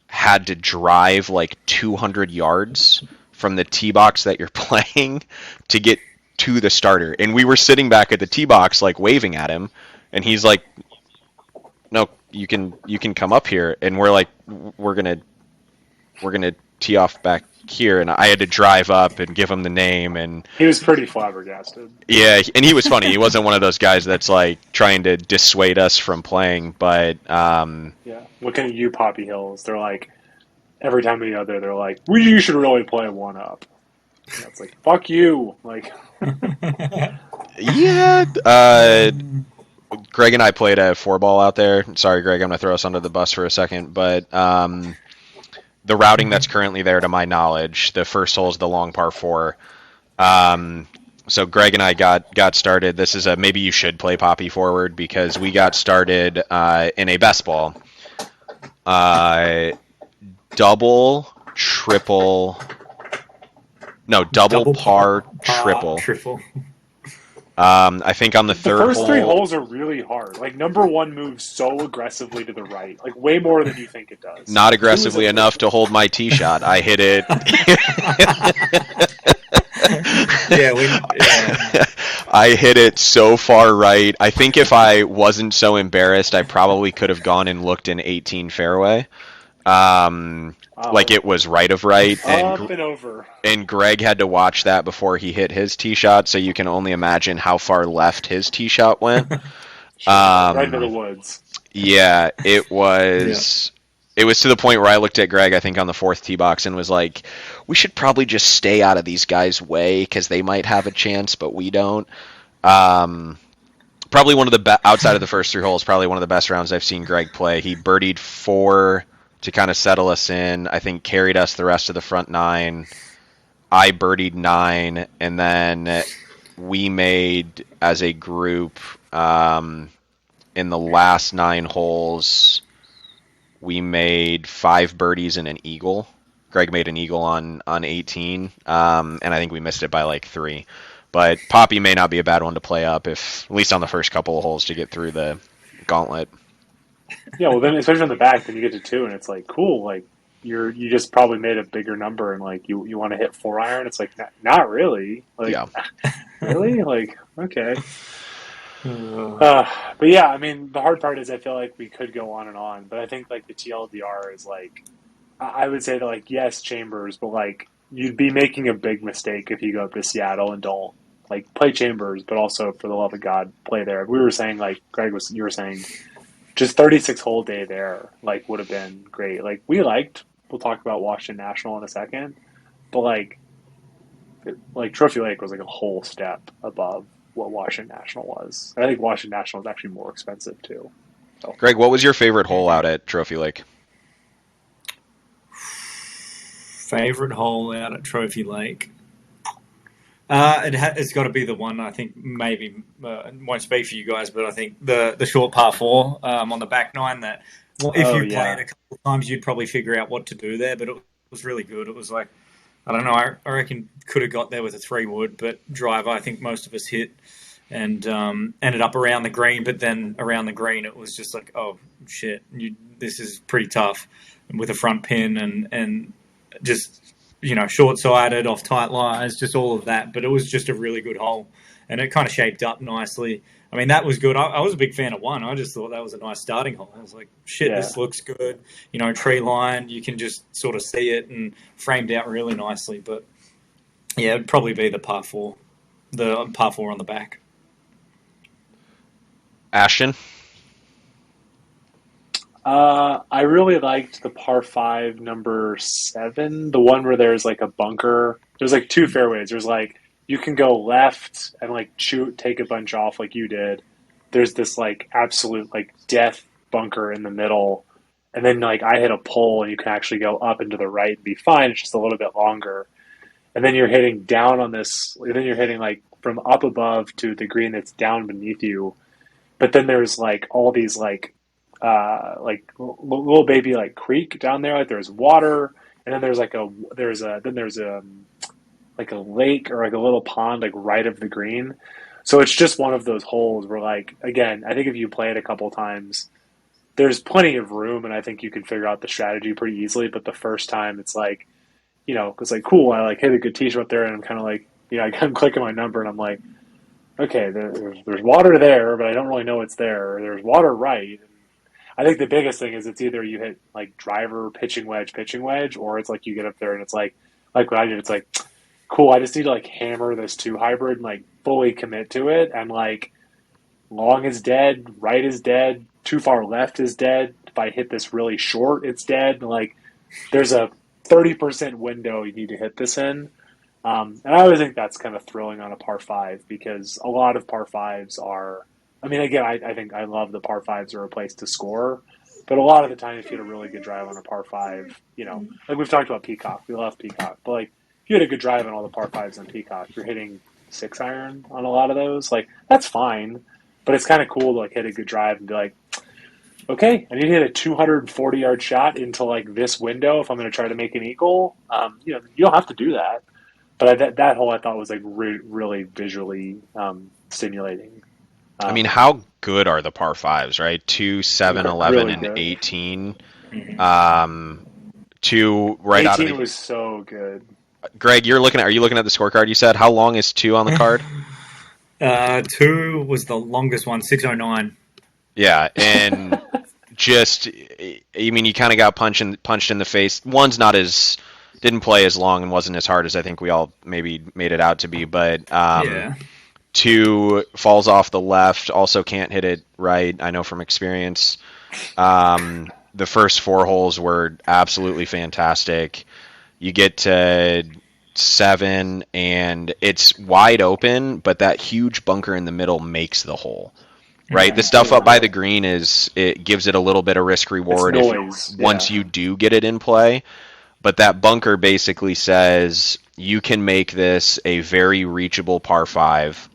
C: had to drive like 200 yards from the tee box that you're playing to get to the starter. And we were sitting back at the tee box like waving at him, and he's like, "No, you can come up here." And we're like, we're gonna tee off back here, and I had to drive up and give him the name, and
A: he was pretty flabbergasted.
C: Yeah, and he was funny. He wasn't one of those guys that's like trying to dissuade us from playing, but
A: yeah, looking at you, Poppy Hills, they're like every time we go there, they're like, you should really play one up. And it's like, fuck you, like.
C: Yeah. Greg and I played a 4-ball out there. Sorry, Greg, I'm gonna throw us under the bus for a second, but the routing that's currently there, to my knowledge, the first hole is the long par 4. So Greg and I got started. This is maybe you should play Poppy forward, because we got started in a best ball. Double par, triple. I think on the third hole...
A: The first 3 holes are really hard. Like, number 1 moves so aggressively to the right. Like, way more than you think it does.
C: Not aggressively enough to hold my tee shot. I hit it... I hit it so far right. I think if I wasn't so embarrassed, I probably could have gone and looked in 18 fairway. Like it was right of right,
A: and over.
C: And Greg had to watch that before he hit his tee shot, so you can only imagine how far left his tee shot went.
A: Right into the woods.
C: Yeah, it was. Yeah. It was to the point where I looked at Greg, I think, on the 4th tee box, and was like, "We should probably just stay out of these guys' way because they might have a chance, but we don't." Probably one of the outside of the first 3 holes, probably one of the best rounds I've seen Greg play. He birdied 4 to kind of settle us in. I think carried us the rest of the front 9. I birdied 9, and then we made, as a group, in the last 9 holes, we made 5 birdies and an eagle. Greg made an eagle on 18, and I think we missed it by like 3. But Poppy may not be a bad one to play up, if at least on the first couple of holes to get through the gauntlet.
A: Yeah, well, then especially on the back, then you get to 2, and it's like, cool, like you just probably made a bigger number, and like you want to hit 4-iron. It's like not really, like
C: yeah.
A: Really, like okay. But yeah, I mean, the hard part is I feel like we could go on and on, but I think like the TLDR is like, I would say that like yes, Chambers, but like you'd be making a big mistake if you go up to Seattle and don't like play Chambers, but also for the love of God, play there. We were saying like you were saying. Just 36 hole day there, like, would have been great. Like, we'll talk about Washington National in a second, but like Trophy Lake was like a whole step above what Washington National was. And I think Washington National is actually more expensive too. So.
C: Greg, what was your favorite hole out at Trophy Lake?
D: Favorite hole out at Trophy Lake? It's got to be the one, I think, maybe, won't speak for you guys, but I think the short par 4 on the back 9 that, if you play it a couple of times, you'd probably figure out what to do there, but it was really good. It was like, I don't know, I reckon could have got there with a 3-wood, but driver, I think most of us hit and ended up around the green, but then around the green it was just like, oh, shit, this is pretty tough with a front pin and just, short-sided, off tight lies, just all of that. But it was just a really good hole, and it kind of shaped up nicely. I mean, that was good. I was a big fan of 1. I just thought that was a nice starting hole. I was like, shit, This looks good. Tree line, you can just sort of see it and framed out really nicely. But, yeah, it'd probably be the par 4 on the back.
C: Ashton?
A: I really liked the par 5 number 7, the one where there's like a bunker. There's like 2 fairways. There's like, you can go left and like take a bunch off like you did. There's this like absolute like death bunker in the middle. And then like I hit a pole and you can actually go up and to the right and be fine. It's just a little bit longer. And then you're hitting down on this, and then you're hitting like from up above to the green that's down beneath you. But then there's like all these like little baby like creek down there. Like there's water, and then there's like a lake or like a little pond like right of the green. So it's just one of those holes where like, again, I think if you play it a couple times, there's plenty of room, and I think you can figure out the strategy pretty easily. But the first time it's like, it's like, cool, I like hit a good tee shot there, and I'm kind of like, I'm clicking my number and I'm like, okay, there's water there, but I don't really know it's there. There's water right. I think the biggest thing is it's either you hit like driver, pitching wedge, or it's like you get up there and it's like what I did. It's like, cool, I just need to like hammer this 2 hybrid and like fully commit to it. And like long is dead, right is dead, too far left is dead. If I hit this really short, it's dead. And like there's a 30% window you need to hit this in. And I always think that's kind of thrilling on a par 5 because a lot of par 5s are, I mean, again, I think I love the par 5s are a place to score, but a lot of the time if you had a really good drive on a par 5, like we've talked about Peacock, we love Peacock, but like if you had a good drive on all the par 5s on Peacock, you're hitting 6-iron on a lot of those, like that's fine, but it's kind of cool to like hit a good drive and be like, okay, I need to hit a 240-yard shot into like this window if I'm going to try to make an eagle. You don't have to do that. But that hole I thought was like really visually stimulating.
C: I mean, how good are the par 5s, right? 2, 7, 11,
A: really
C: and
A: good.
C: 18.
A: 2
C: right out of
A: 18 was so good.
C: Greg, are you looking at the scorecard you said? How long is 2 on the card?
D: 2 was the longest one, 6:09.
C: Yeah, and just, I mean, you kind of got punched in the face. One's didn't play as long and wasn't as hard as I think we all maybe made it out to be, but 2 falls off the left, also can't hit it right, I know from experience. The first 4 holes were absolutely fantastic. You get to 7, and it's wide open, but that huge bunker in the middle makes the hole. Right, the stuff up by the green it gives it a little bit of risk reward once you do get it in play. But that bunker basically says you can make this a very reachable par 5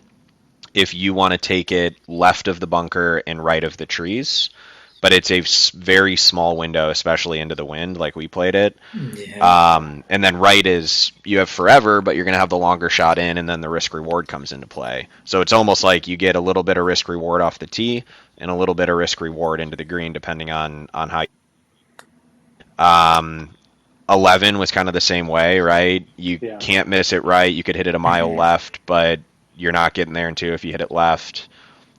C: if you want to take it left of the bunker and right of the trees. But it's a very small window, especially into the wind, like we played it. Yeah. And then right is you have forever, but you're going to have the longer shot in, and then the risk reward comes into play. So it's almost like you get a little bit of risk reward off the tee and a little bit of risk reward into the green, depending on how. 11 was kind of the same way, right? You can't miss it right. You could hit it a mile left, but you're not getting there into if you hit it left.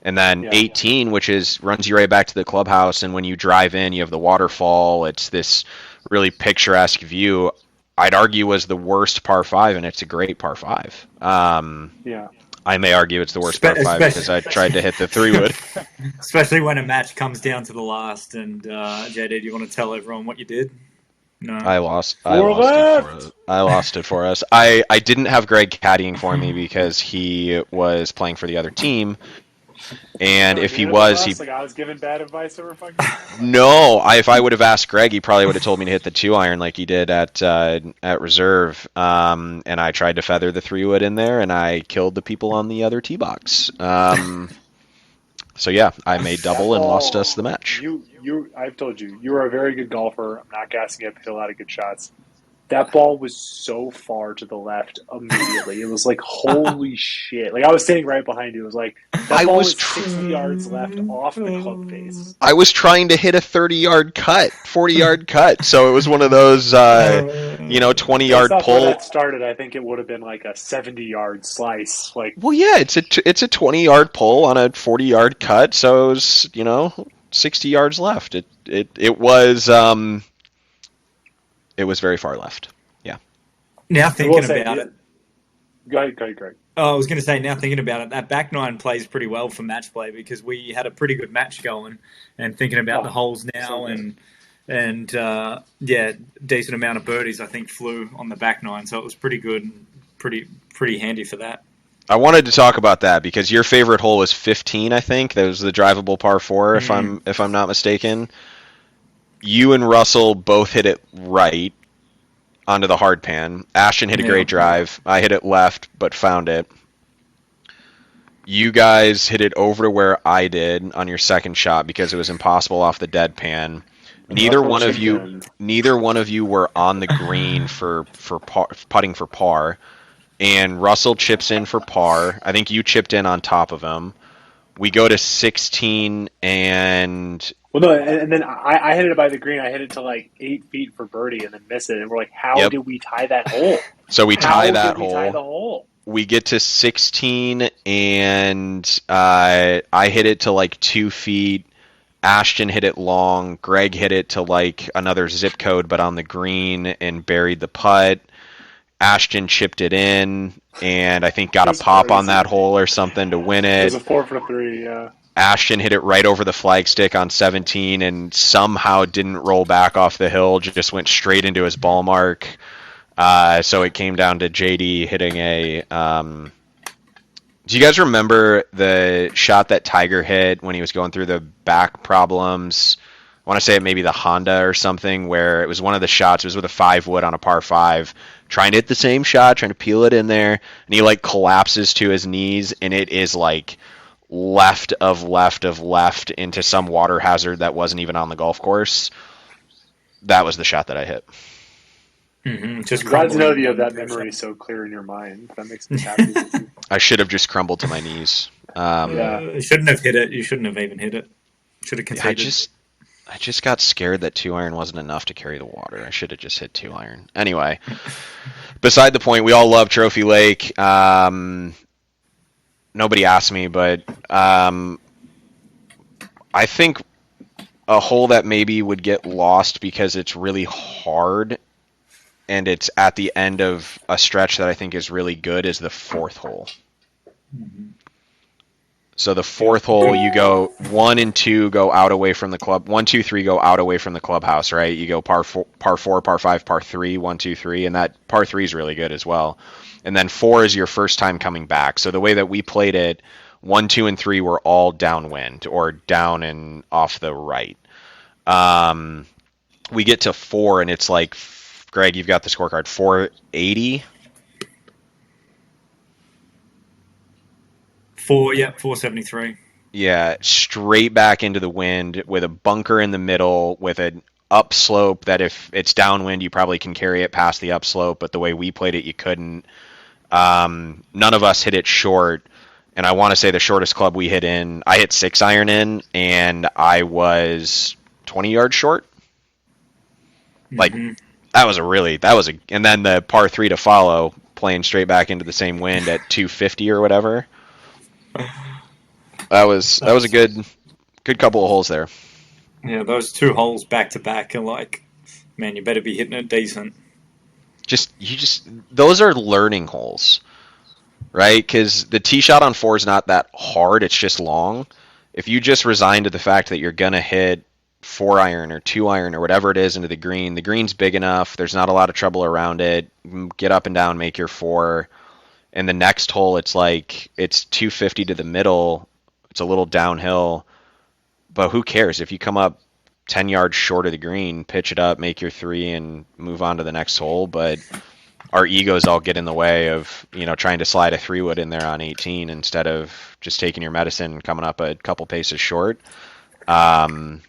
C: And then 18, which runs you right back to the clubhouse, and when you drive in, you have the waterfall. It's this really picturesque view. I'd argue was the worst par 5, and it's a great par 5. I may argue it's the worst par 5 because I tried to hit the 3-wood.
D: Especially when a match comes down to the last. And JD, do you want to tell everyone what you did? No.
C: I lost.
A: Four left.
C: I lost it for us. I didn't have Greg caddying for me because he was playing for the other team, and if he was, he
A: like I was giving bad advice over fucking.
C: no. If I would have asked Greg, he probably would have told me to hit the 2-iron like he did at reserve. And I tried to feather the 3-wood in there, and I killed the people on the other tee box. So yeah, I made double and lost us the match.
A: I've told you, you are a very good golfer. I'm not gassing up, hit a lot of good shots. That ball was so far to the left immediately. It was like, holy shit. Like, I was sitting right behind you. It was like, that ball was 60 yards left off the club face.
C: I was trying to hit a 30-yard cut, 40-yard cut. So it was one of those, 20-yard pull.
A: When that started, I think it would have been like a 70-yard slice. Like,
C: well, yeah, it's a 20-yard pull on a 40-yard cut. So it was, 60 yards left. It was very far left. Yeah.
D: Now thinking about it.
A: Go ahead, Greg.
D: Oh, I was going to say, now thinking about it, that back nine plays pretty well for match play because we had a pretty good match going. And thinking about the holes now and decent amount of birdies, I think, flew on the back nine. So it was pretty good and pretty handy for that.
C: I wanted to talk about that because your favorite hole was 15, I think. That was the drivable par 4, if I'm not mistaken. You and Russell both hit it right onto the hard pan. Ashton hit a great drive. I hit it left, but found it. You guys hit it over to where I did on your second shot because it was impossible off the dead pan. Neither one of you were on the green for putting for par. And Russell chips in for par. I think you chipped in on top of him. We go to 16 and...
A: Well, no, and then I hit it by the green. I hit it to like 8 feet for birdie and then missed it. And we're like, how did we tie that hole?
C: So we tie that hole.
A: We tie the hole?
C: We get to 16 and I hit it to like 2 feet. Ashton hit it long. Greg hit it to like another zip code, but on the green and buried the putt. Ashton chipped it in and I think got a pop on that hole or something to win it.
A: It was a 4 for 3, yeah.
C: Ashton hit it right over the flagstick on 17 and somehow didn't roll back off the hill, just went straight into his ball mark. So it came down to JD hitting a... do you guys remember the shot that Tiger hit when he was going through the back problems? I want to say it maybe the Honda or something, where it was one of the shots. It was with a 5-wood on a par 5, trying to hit the same shot, trying to peel it in there, and he like collapses to his knees, and it is like left of left into some water hazard that wasn't even on the golf course. That was the shot that I hit.
D: Mm-hmm.
A: Just glad to know that you have that memory so clear in your mind. That makes me happy.
C: I should have just crumbled to my knees.
D: You shouldn't have hit it. You shouldn't have even hit it. Should have conceded.
C: I just got scared that 2-iron wasn't enough to carry the water. I should have just hit 2-iron. Anyway, beside the point, we all love Trophy Lake. Nobody asked me, but I think a hole that maybe would get lost because it's really hard and it's at the end of a stretch that I think is really good is the 4th hole.
D: Mm-hmm.
C: So the 4th hole, you go 1 and 2 go out away from the club. 1, 2, 3 go out away from the clubhouse, right? You go par 4, par 5, par 3, 1, 2, 3, and that par 3 is really good as well. And then 4 is your first time coming back. So the way that we played it, 1, 2, and 3 were all downwind or down and off the right. We get to 4 and it's like, Greg, you've got the scorecard, 480.
D: 473.
C: Yeah, straight back into the wind with a bunker in the middle with an upslope that if it's downwind, you probably can carry it past the upslope, but the way we played it, you couldn't. None of us hit it short, and I want to say the shortest club we hit in, I hit 6-iron in, and I was 20 yards short. Like, and then the par 3 to follow, playing straight back into the same wind at 250 or whatever. That was a good couple of holes there.
D: Yeah, those 2 holes back to back are like, man, you better be hitting it decent.
C: Those are learning holes, right? Because the tee shot on 4 is not that hard; it's just long. If you just resign to the fact that you're gonna hit 4-iron or 2-iron or whatever it is into the green. The green's big enough. There's not a lot of trouble around it. Get up and down, make your 4. And the next hole, it's like it's 250 to the middle. It's a little downhill, but who cares if you come up 10 yards short of the green, pitch it up, make your 3, and move on to the next hole. But our egos all get in the way of, trying to slide a 3-wood in there on 18 instead of just taking your medicine and coming up a couple paces short. But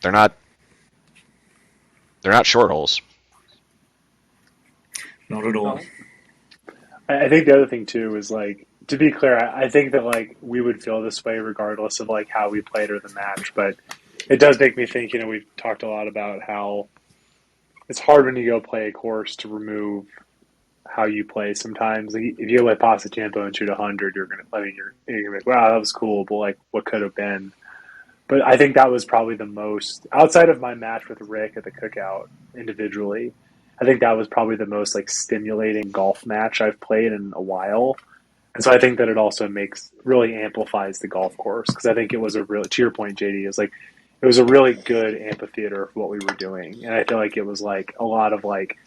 C: they're not short holes.
D: Not at all.
A: I think the other thing too is, like, to be clear, I think that, like, we would feel this way regardless of, like, how we played or the match. But it does make me think, we've talked a lot about how it's hard when you go play a course to remove how you play sometimes. Like, if you play Pasatiempo and shoot 100, you're gonna be like, wow, that was cool, but, like, what could have been? But I think that was probably the most, outside of my match with Rick at the cookout individually, I think that was probably the most, like, stimulating golf match I've played in a while. And so I think that it also really amplifies the golf course, because I think it was to your point, JD, is like, it was a really good amphitheater for what we were doing. And I feel like it was, like, a lot of, like,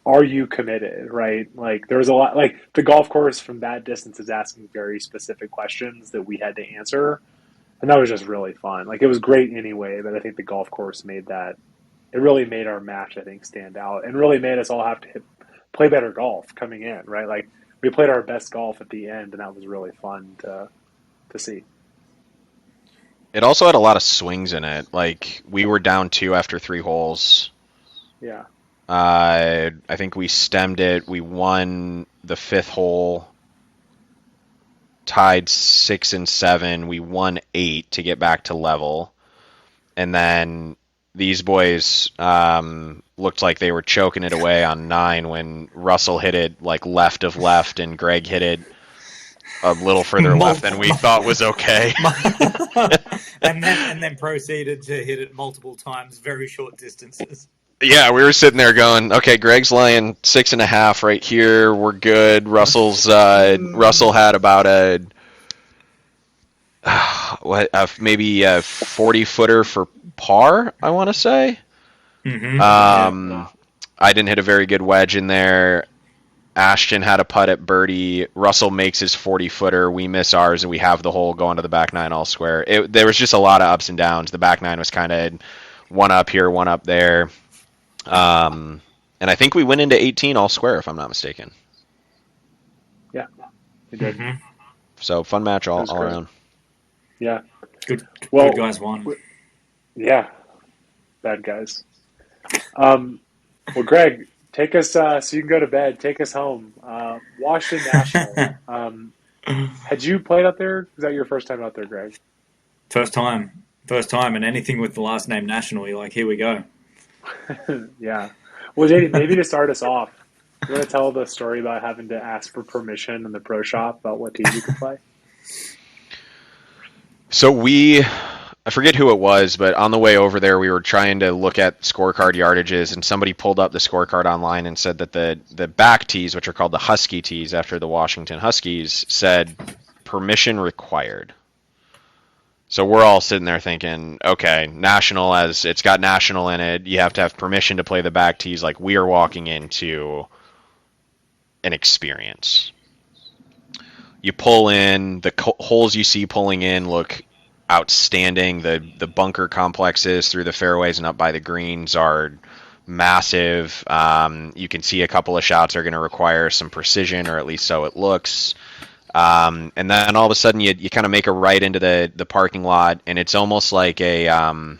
A: are you committed, right? Like, there was a lot, like, the golf course from that distance is asking very specific questions that we had to answer. And that was just really fun. Like, it was great anyway, but I think the golf course it really made our match, I think, stand out, and really made us all have to play better golf coming in, right? Like, we played our best golf at the end, and that was really fun to see.
C: It also had a lot of swings in it. Like, we were down 2 after 3 holes.
A: Yeah.
C: I think we stemmed it. We won the 5th hole, tied 6 and 7. We won 8 to get back to level. And then these boys looked like they were choking it away on 9 when Russell hit it, like, left of left, and Greg hit it a little further left than we thought was okay.
D: and then proceeded to hit it multiple times, very short distances.
C: Yeah, we were sitting there going, okay, Greg's laying 6.5 right here. We're good. Russell had about maybe a 40-footer for par, I want to say.
D: Mm-hmm.
C: I didn't hit a very good wedge in there. Ashton had a putt at birdie. Russell makes his 40-footer. We miss ours, and we have the hole going to the back 9 all square. There was just a lot of ups and downs. The back 9 was kind of one up here, one up there. And I think we went into 18 all square, if I'm not mistaken.
A: Yeah, we did.
D: Mm-hmm.
C: So, fun match all around.
A: Yeah.
D: Good guys won.
A: Yeah. Bad guys. Well, Greg, take us, so you can go to bed. Take us home. Washington National. Had you played out there? Was that your first time out there, Greg?
D: First time. And anything with the last name National, you're like, here we go.
A: Yeah. Well, JD, maybe to start us off, you want to tell the story about having to ask for permission in the pro shop about what team you could play?
C: So I forget who it was, but on the way over there, we were trying to look at scorecard yardages, and somebody pulled up the scorecard online and said that the back tees, which are called the Husky tees after the Washington Huskies, said permission required. So we're all sitting there thinking, okay, National, as it's got National in it, you have to have permission to play the back tees. Like, we are walking into an experience. You pull in, the holes you see pulling in look outstanding. The bunker complexes through the fairways and up by the greens are massive. You can see a couple of shots are going to require some precision, or at least so it looks. And then all of a sudden you kind of make a right into the parking lot, and it's almost like I don't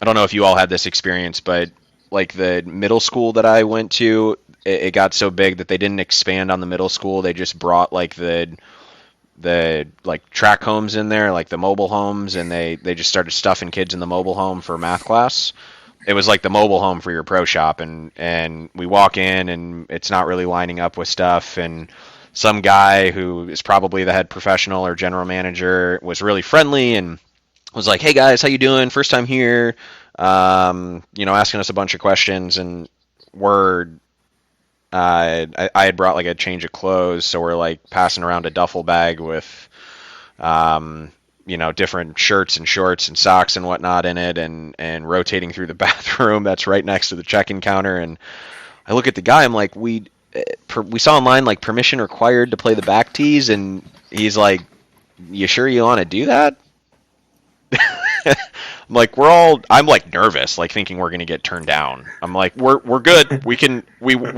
C: know if you all had this experience, but like the middle school that I went to, it got so big that they didn't expand on the middle school. They just brought like the like track homes in there, like the mobile homes, and they just started stuffing kids in the mobile home for math class. It was like the mobile home for your pro shop, and we walk in and it's not really lining up with stuff, and some guy who is probably the head professional or general manager was really friendly and was like, "Hey guys, how you doing? First time here." Asking us a bunch of questions, and I had brought like a change of clothes, so we're like passing around a duffel bag with different shirts and shorts and socks and whatnot in it, and rotating through the bathroom that's right next to the check-in counter. And I look at the guy, I'm like, we saw online like permission required to play the back tees, and he's like, you sure you want to do that? I'm like, I'm like nervous, like thinking we're gonna get turned down. I'm like, we're good. We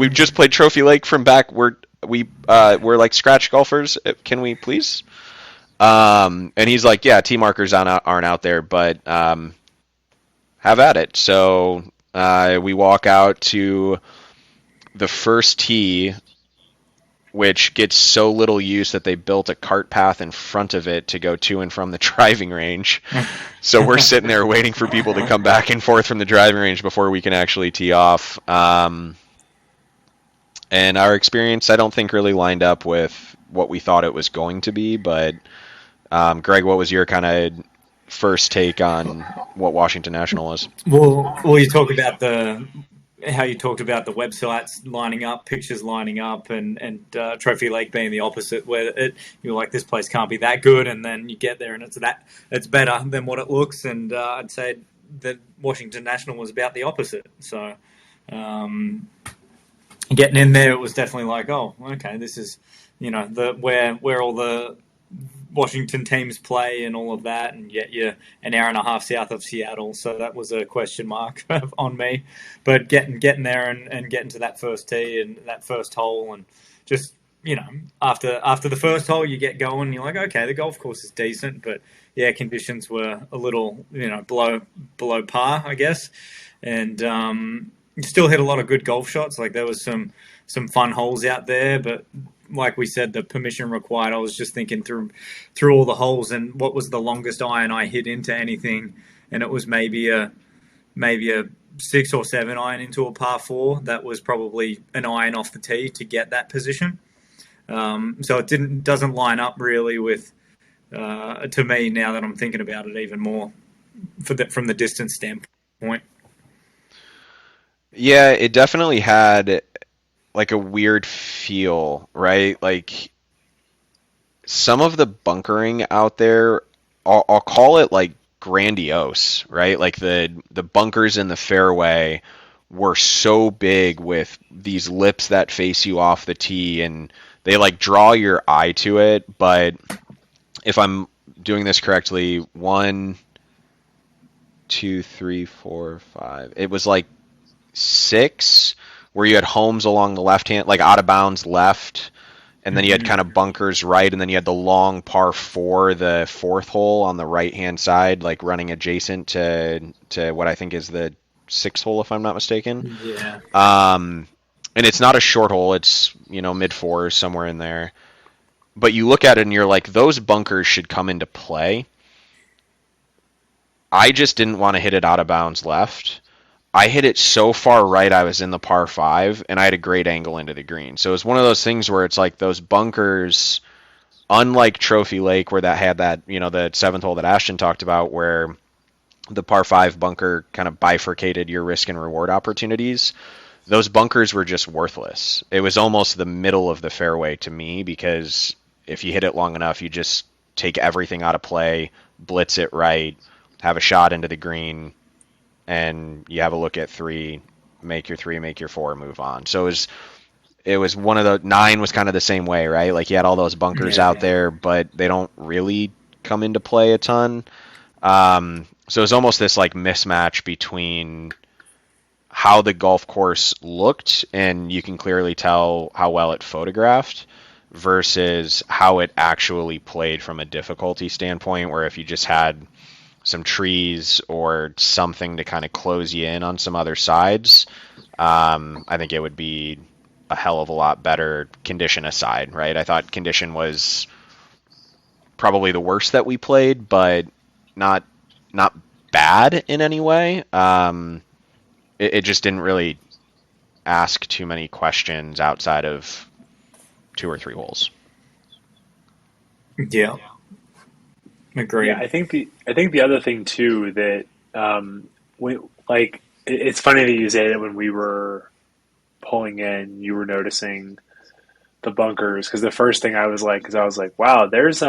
C: just played Trophy Lake from back. We're like scratch golfers. Can we please? And he's like, yeah, tee markers aren't out there, but have at it. So we walk out to the first tee, which gets so little use that they built a cart path in front of it to go to and from the driving range. So we're sitting there waiting for people to come back and forth from the driving range before we can actually tee off. And our experience, I don't think, really lined up with what we thought it was going to be. But Greg, what was your kind of first take on what Washington National was?
D: Well, you talk about how you talked about the websites lining up, pictures lining up, and Trophy Lake being the opposite, where you're like, this place can't be that good, and then you get there and it's better than what it looks. And I'd say that Washington National was about the opposite. So getting in there, it was definitely like, oh, okay, this is where all the Washington teams play and all of that, and yet you're an hour and a half south of Seattle, so that was a question mark on me. But getting there and getting to that first tee and that first hole, and just after the first hole you get going, and you're like, okay, the golf course is decent, but yeah, conditions were a little below par, I guess, and you still hit a lot of good golf shots. Like there was some fun holes out there, but like we said, the permission required. I was just thinking through all the holes, and what was the longest iron I hit into anything, and it was maybe a 6 or 7 iron into a par 4. That was probably an iron off the tee to get that position. So it doesn't line up really with to me now that I'm thinking about it even more from the distance standpoint.
C: Yeah, it definitely had like a weird feel, right? Like some of the bunkering out there, I'll call it like grandiose, right? Like the bunkers in the fairway were so big with these lips that face you off the tee, and they like draw your eye to it. But if I'm doing this correctly, 1, 2, 3, 4, 5, it was like 6 where you had homes along the left hand, like out of bounds left, and then you had kind of bunkers right, and then you had the long par 4, the 4th hole on the right hand side, like running adjacent to what I think is the 6th hole, if I'm not mistaken.
D: Yeah.
C: And it's not a short hole; it's mid 4s, somewhere in there. But you look at it and you're like, those bunkers should come into play. I just didn't want to hit it out of bounds left. I hit it so far right, I was in the par 5, and I had a great angle into the green. So it's one of those things where it's like those bunkers, unlike Trophy Lake, where that had that, the 7th hole that Ashton talked about, where the par 5 bunker kind of bifurcated your risk and reward opportunities. Those bunkers were just worthless. It was almost the middle of the fairway to me, because if you hit it long enough, you just take everything out of play, blitz it right, have a shot into the green, and you have a look at 3, make your 3, make your 4, move on. So it was one of the 9 was kind of the same way, right? Like you had all those bunkers out there, but they don't really come into play a ton. So it's almost this like mismatch between how the golf course looked, and you can clearly tell how well it photographed, versus how it actually played from a difficulty standpoint, where if you just had some trees or something to kind of close you in on some other sides, I think it would be a hell of a lot better, condition aside, right? I thought condition was probably the worst that we played, but not bad in any way. It just didn't really ask too many questions outside of 2 or 3 holes.
D: Yeah. Agreed.
A: Yeah, I think the other thing too that it's funny that you say that when we were pulling in, you were noticing the bunkers, because the first thing I was like, wow, there's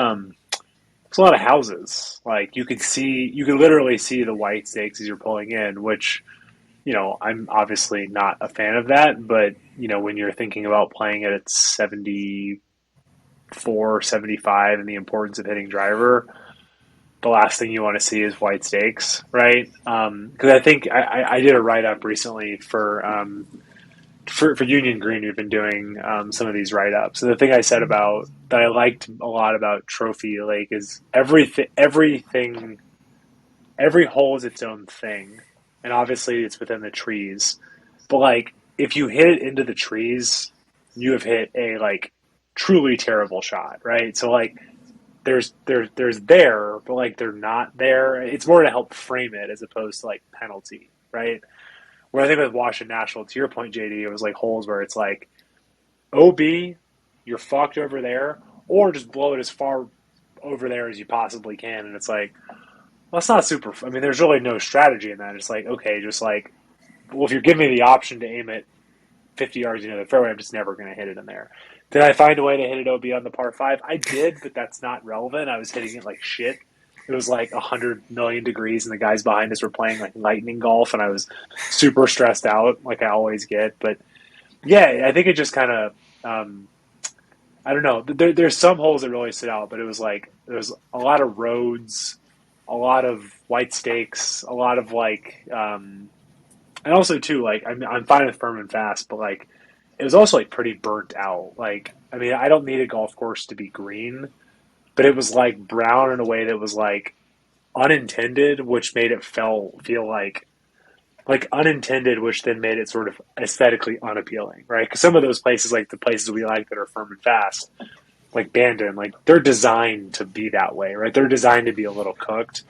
A: It's a lot of houses. Like you could literally see the white stakes as you're pulling in, which, I'm obviously not a fan of that. But, when you're thinking about playing it at 74, 75 and the importance of hitting driver, the last thing you want to see is white stakes, right? Because I think I did a write-up recently for Union Green. We've been doing some of these write-ups. And the thing I said about that I liked a lot about Trophy Lake is every hole is its own thing, and obviously it's within the trees. But like, if you hit it into the trees, you have hit a like truly terrible shot, right? So like, there's there, but like they're not there. It's more to help frame it as opposed to like penalty, right? Where I think with Washington National, to your point, JD, it was like holes where it's like, OB, you're fucked over there, or just blow it as far over there as you possibly can. And it's like, well, it's not super. I mean, there's really no strategy in that. It's like, okay, just like, well, if you're giving me the option to aim it 50 yards into the fairway, I'm just never going to hit it in there. Did I find a way to hit it OB on the par 5? I did, but that's not relevant. I was hitting it like shit. It was like 100 million degrees, and the guys behind us were playing like lightning golf, and I was super stressed out, like I always get. But yeah, I think it just kind of, I don't know. There's some holes that really stood out, but it was like there's a lot of roads, a lot of white stakes, a lot of like, and also too, like I'm fine with firm and fast, but like it was also like pretty burnt out. Like, I mean, I don't need a golf course to be green, but it was like brown in a way that was like unintended, which made it feel like unintended, which then made it sort of aesthetically unappealing, right? Because some of those places, like the places we like that are firm and fast, like Bandon, like they're designed to be that way, right? They're designed to be a little cooked.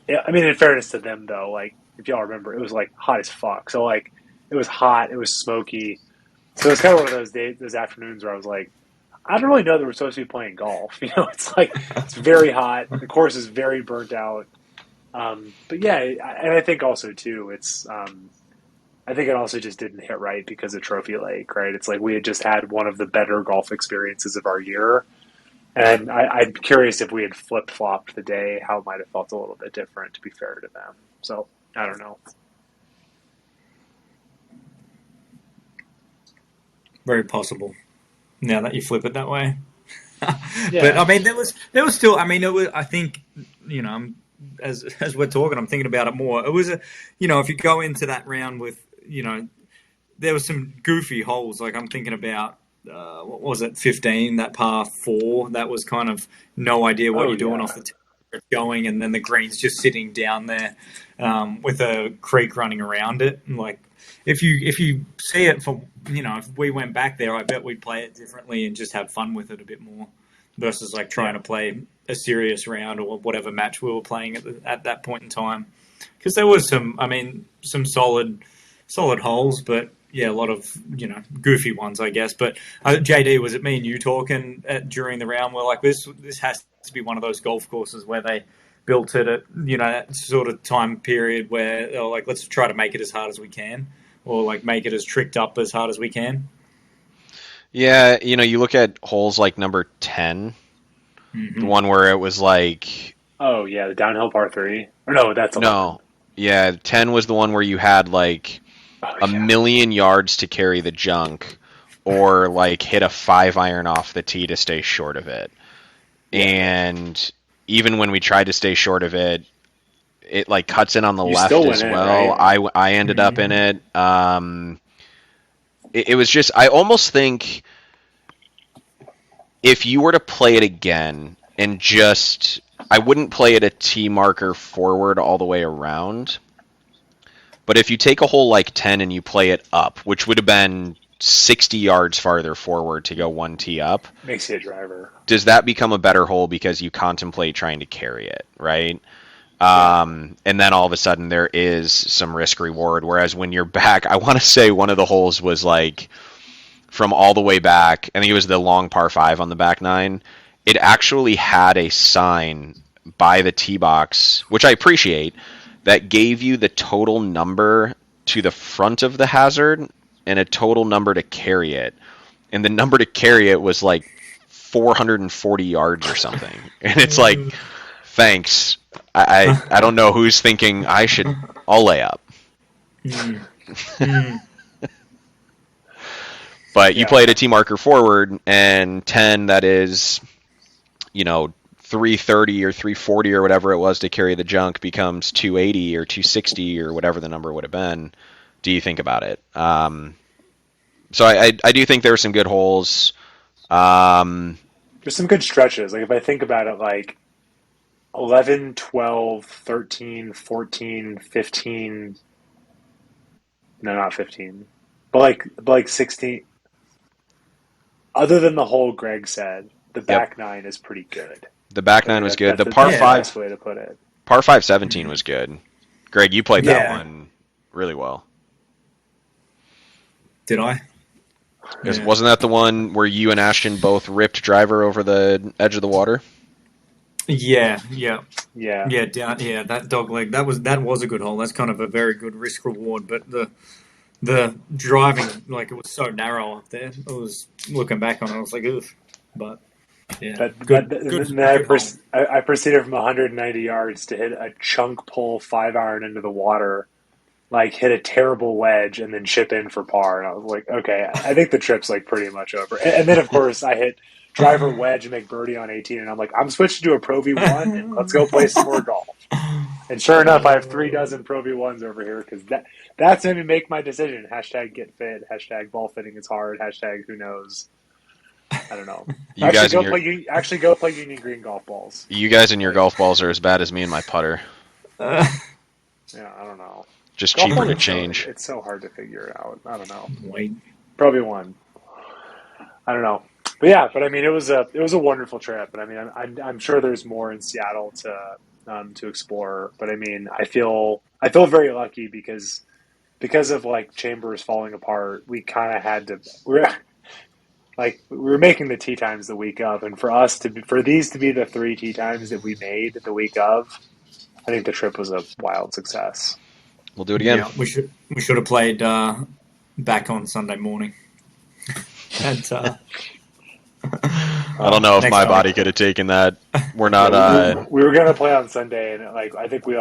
A: I mean, in fairness to them, though, like if y'all remember, it was like hot as fuck. So like it was hot, it was smoky. So it's kind of one of those days, those afternoons where I was like, I don't really know that we're supposed to be playing golf. It's like it's very hot. The course is very burnt out. But yeah, and I think also too, it's I think it also just didn't hit right because of Trophy Lake, right? It's like we had just had one of the better golf experiences of our year, and I'm curious if we had flip flopped the day, how it might have felt a little bit different. To be fair to them, so I don't know.
D: Very possible. Now that you flip it that way.
A: Yeah.
D: But I mean, there was still. I mean, it was. I think as we're talking, I'm thinking about it more. It was if you go into that round with there was some goofy holes. Like I'm thinking about what was it, 15, that par 4. That was kind of no idea what you're doing off the tee going, and then the green's just sitting down there with a creek running around it. And like if you see it for if we went back there, I bet we'd play it differently and just have fun with it a bit more versus like trying to play a serious round or whatever match we were playing at that point in time. Because there was some solid holes, but yeah, a lot of goofy ones, I guess. But JD, was it me and you talking during the round? We're like, this has to be one of those golf courses where they built it at that sort of time period where they're like, let's try to make it as hard as we can, or like make it as tricked up as hard as we can.
C: Yeah, you look at holes like number 10, the one where it was like...
A: Oh, yeah, the downhill par 3. Or no, that's 11.
C: No. Yeah, 10 was the one where you had like a million yards to carry the junk or like hit a 5-iron off the tee to stay short of it. And even when we tried to stay short of it, it like cuts in on the left as well. Right? I ended up in it. It was just, I almost think if you were to play it again and just, I wouldn't play it a tee marker forward all the way around. But if you take a hole like 10 and you play it up, which would have been 60 yards farther forward to go one tee up.
A: Makes you a driver.
C: Does that become a better hole because you contemplate trying to carry it, right? And then all of a sudden there is some risk reward. Whereas when you're back, I want to say one of the holes was like from all the way back. I think it was the long par 5 on the back 9. It actually had a sign by the tee box, which I appreciate, that gave you the total number to the front of the hazard and a total number to carry it. And the number to carry it was like 440 yards or something. And it's like, thanks. I don't know who's thinking I'll lay up. But you played a T marker forward, and 10, that is, 330 or 340 or whatever it was to carry the junk becomes 280 or 260 or whatever the number would have been. Do you think about it? So I do think there were some good holes.
A: There's some good stretches. Like if I think about it, like 11, 12, 13, 14, 15. No, not 15. But like 16. Other than the hole Greg said, the back nine is pretty good.
C: The back nine was good. The par
A: that's
C: 5,
A: the best way to put it.
C: Par 5 17 was good. Greg, you played that one really well.
D: Did I?
C: Wasn't that the one where you and Ashton both ripped driver over the edge of the water?
D: Yeah.
A: Yeah,
D: that dog leg. That was a good hole. That's kind of a very good risk reward. But the driving, like it was so narrow up there. It was looking back on it, I was like, ugh. But yeah,
A: I proceeded from 190 yards to hit a chunk pull 5-iron into the water. Like hit a terrible wedge and then chip in for par, and I was like, okay, I think the trip's like pretty much over. And then of course I hit driver wedge and make birdie on 18, and I'm like, I'm switching to a Pro V1 and let's go play some more golf. And sure enough, I have 36 Pro V1s over here because that's going to make my decision. Hashtag get fit. Hashtag ball fitting is hard. Hashtag who knows. I don't know. Actually, go play Union Green golf balls.
C: You guys and your golf balls are as bad as me and my putter.
A: Yeah, I don't know.
C: Just
A: golf
C: cheaper to change.
A: It's so hard to figure it out. I don't know.
D: Wait.
A: Probably one. I don't know. But yeah, I mean, it was a wonderful trip, and I mean, I'm sure there's more in Seattle to explore. But I mean, I feel very lucky because of like Chambers falling apart. We kind of had to. We were making the tee times the week of, and for these to be the 3 tee times that we made the week of, I think the trip was a wild success.
C: We'll do it again.
D: Yeah, we should have played back on Sunday morning. And,
C: I don't know if my body could have taken that. We're not.
A: We were gonna play on Sunday, and I think we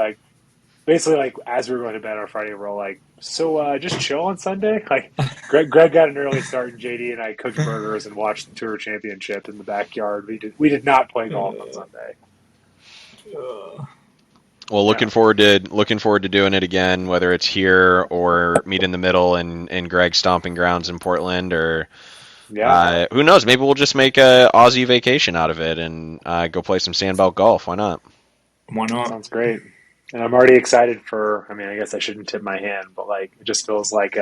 A: basically as we were going to bed on Friday, we're all like, so just chill on Sunday. Like Greg got an early start, and JD and I cooked burgers and watched the Tour Championship in the backyard. We did not play golf on Sunday.
C: Well, looking forward to doing it again, whether it's here or meet in the middle in Greg's stomping grounds in Portland, or who knows? Maybe we'll just make a Aussie vacation out of it and go play some sandbelt golf. Why not?
D: Why not?
A: Sounds great. And I'm already excited for. I mean, I guess I shouldn't tip my hand, but it just feels like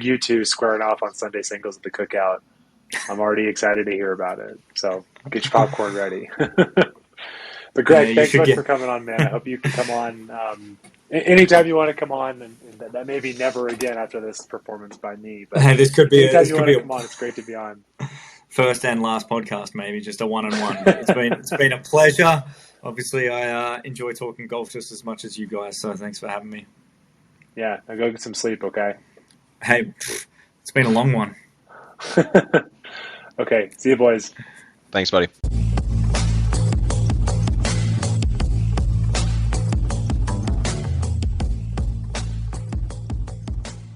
A: you two squaring off on Sunday singles at the cookout. I'm already excited to hear about it. So get your popcorn ready. But Greg, thanks so much for coming on, man. I hope you can come on anytime you want to come on, and that may be never again after this performance by me. But
D: this could be
A: anytime you want to come on, it's great to be on.
D: First and last podcast, maybe just a one-on-one. It's been a pleasure. Obviously, I enjoy talking golf just as much as you guys. So thanks for having me.
A: Yeah, now go get some sleep, okay?
D: Hey, it's been a long one.
A: Okay, see you, boys.
C: Thanks, buddy.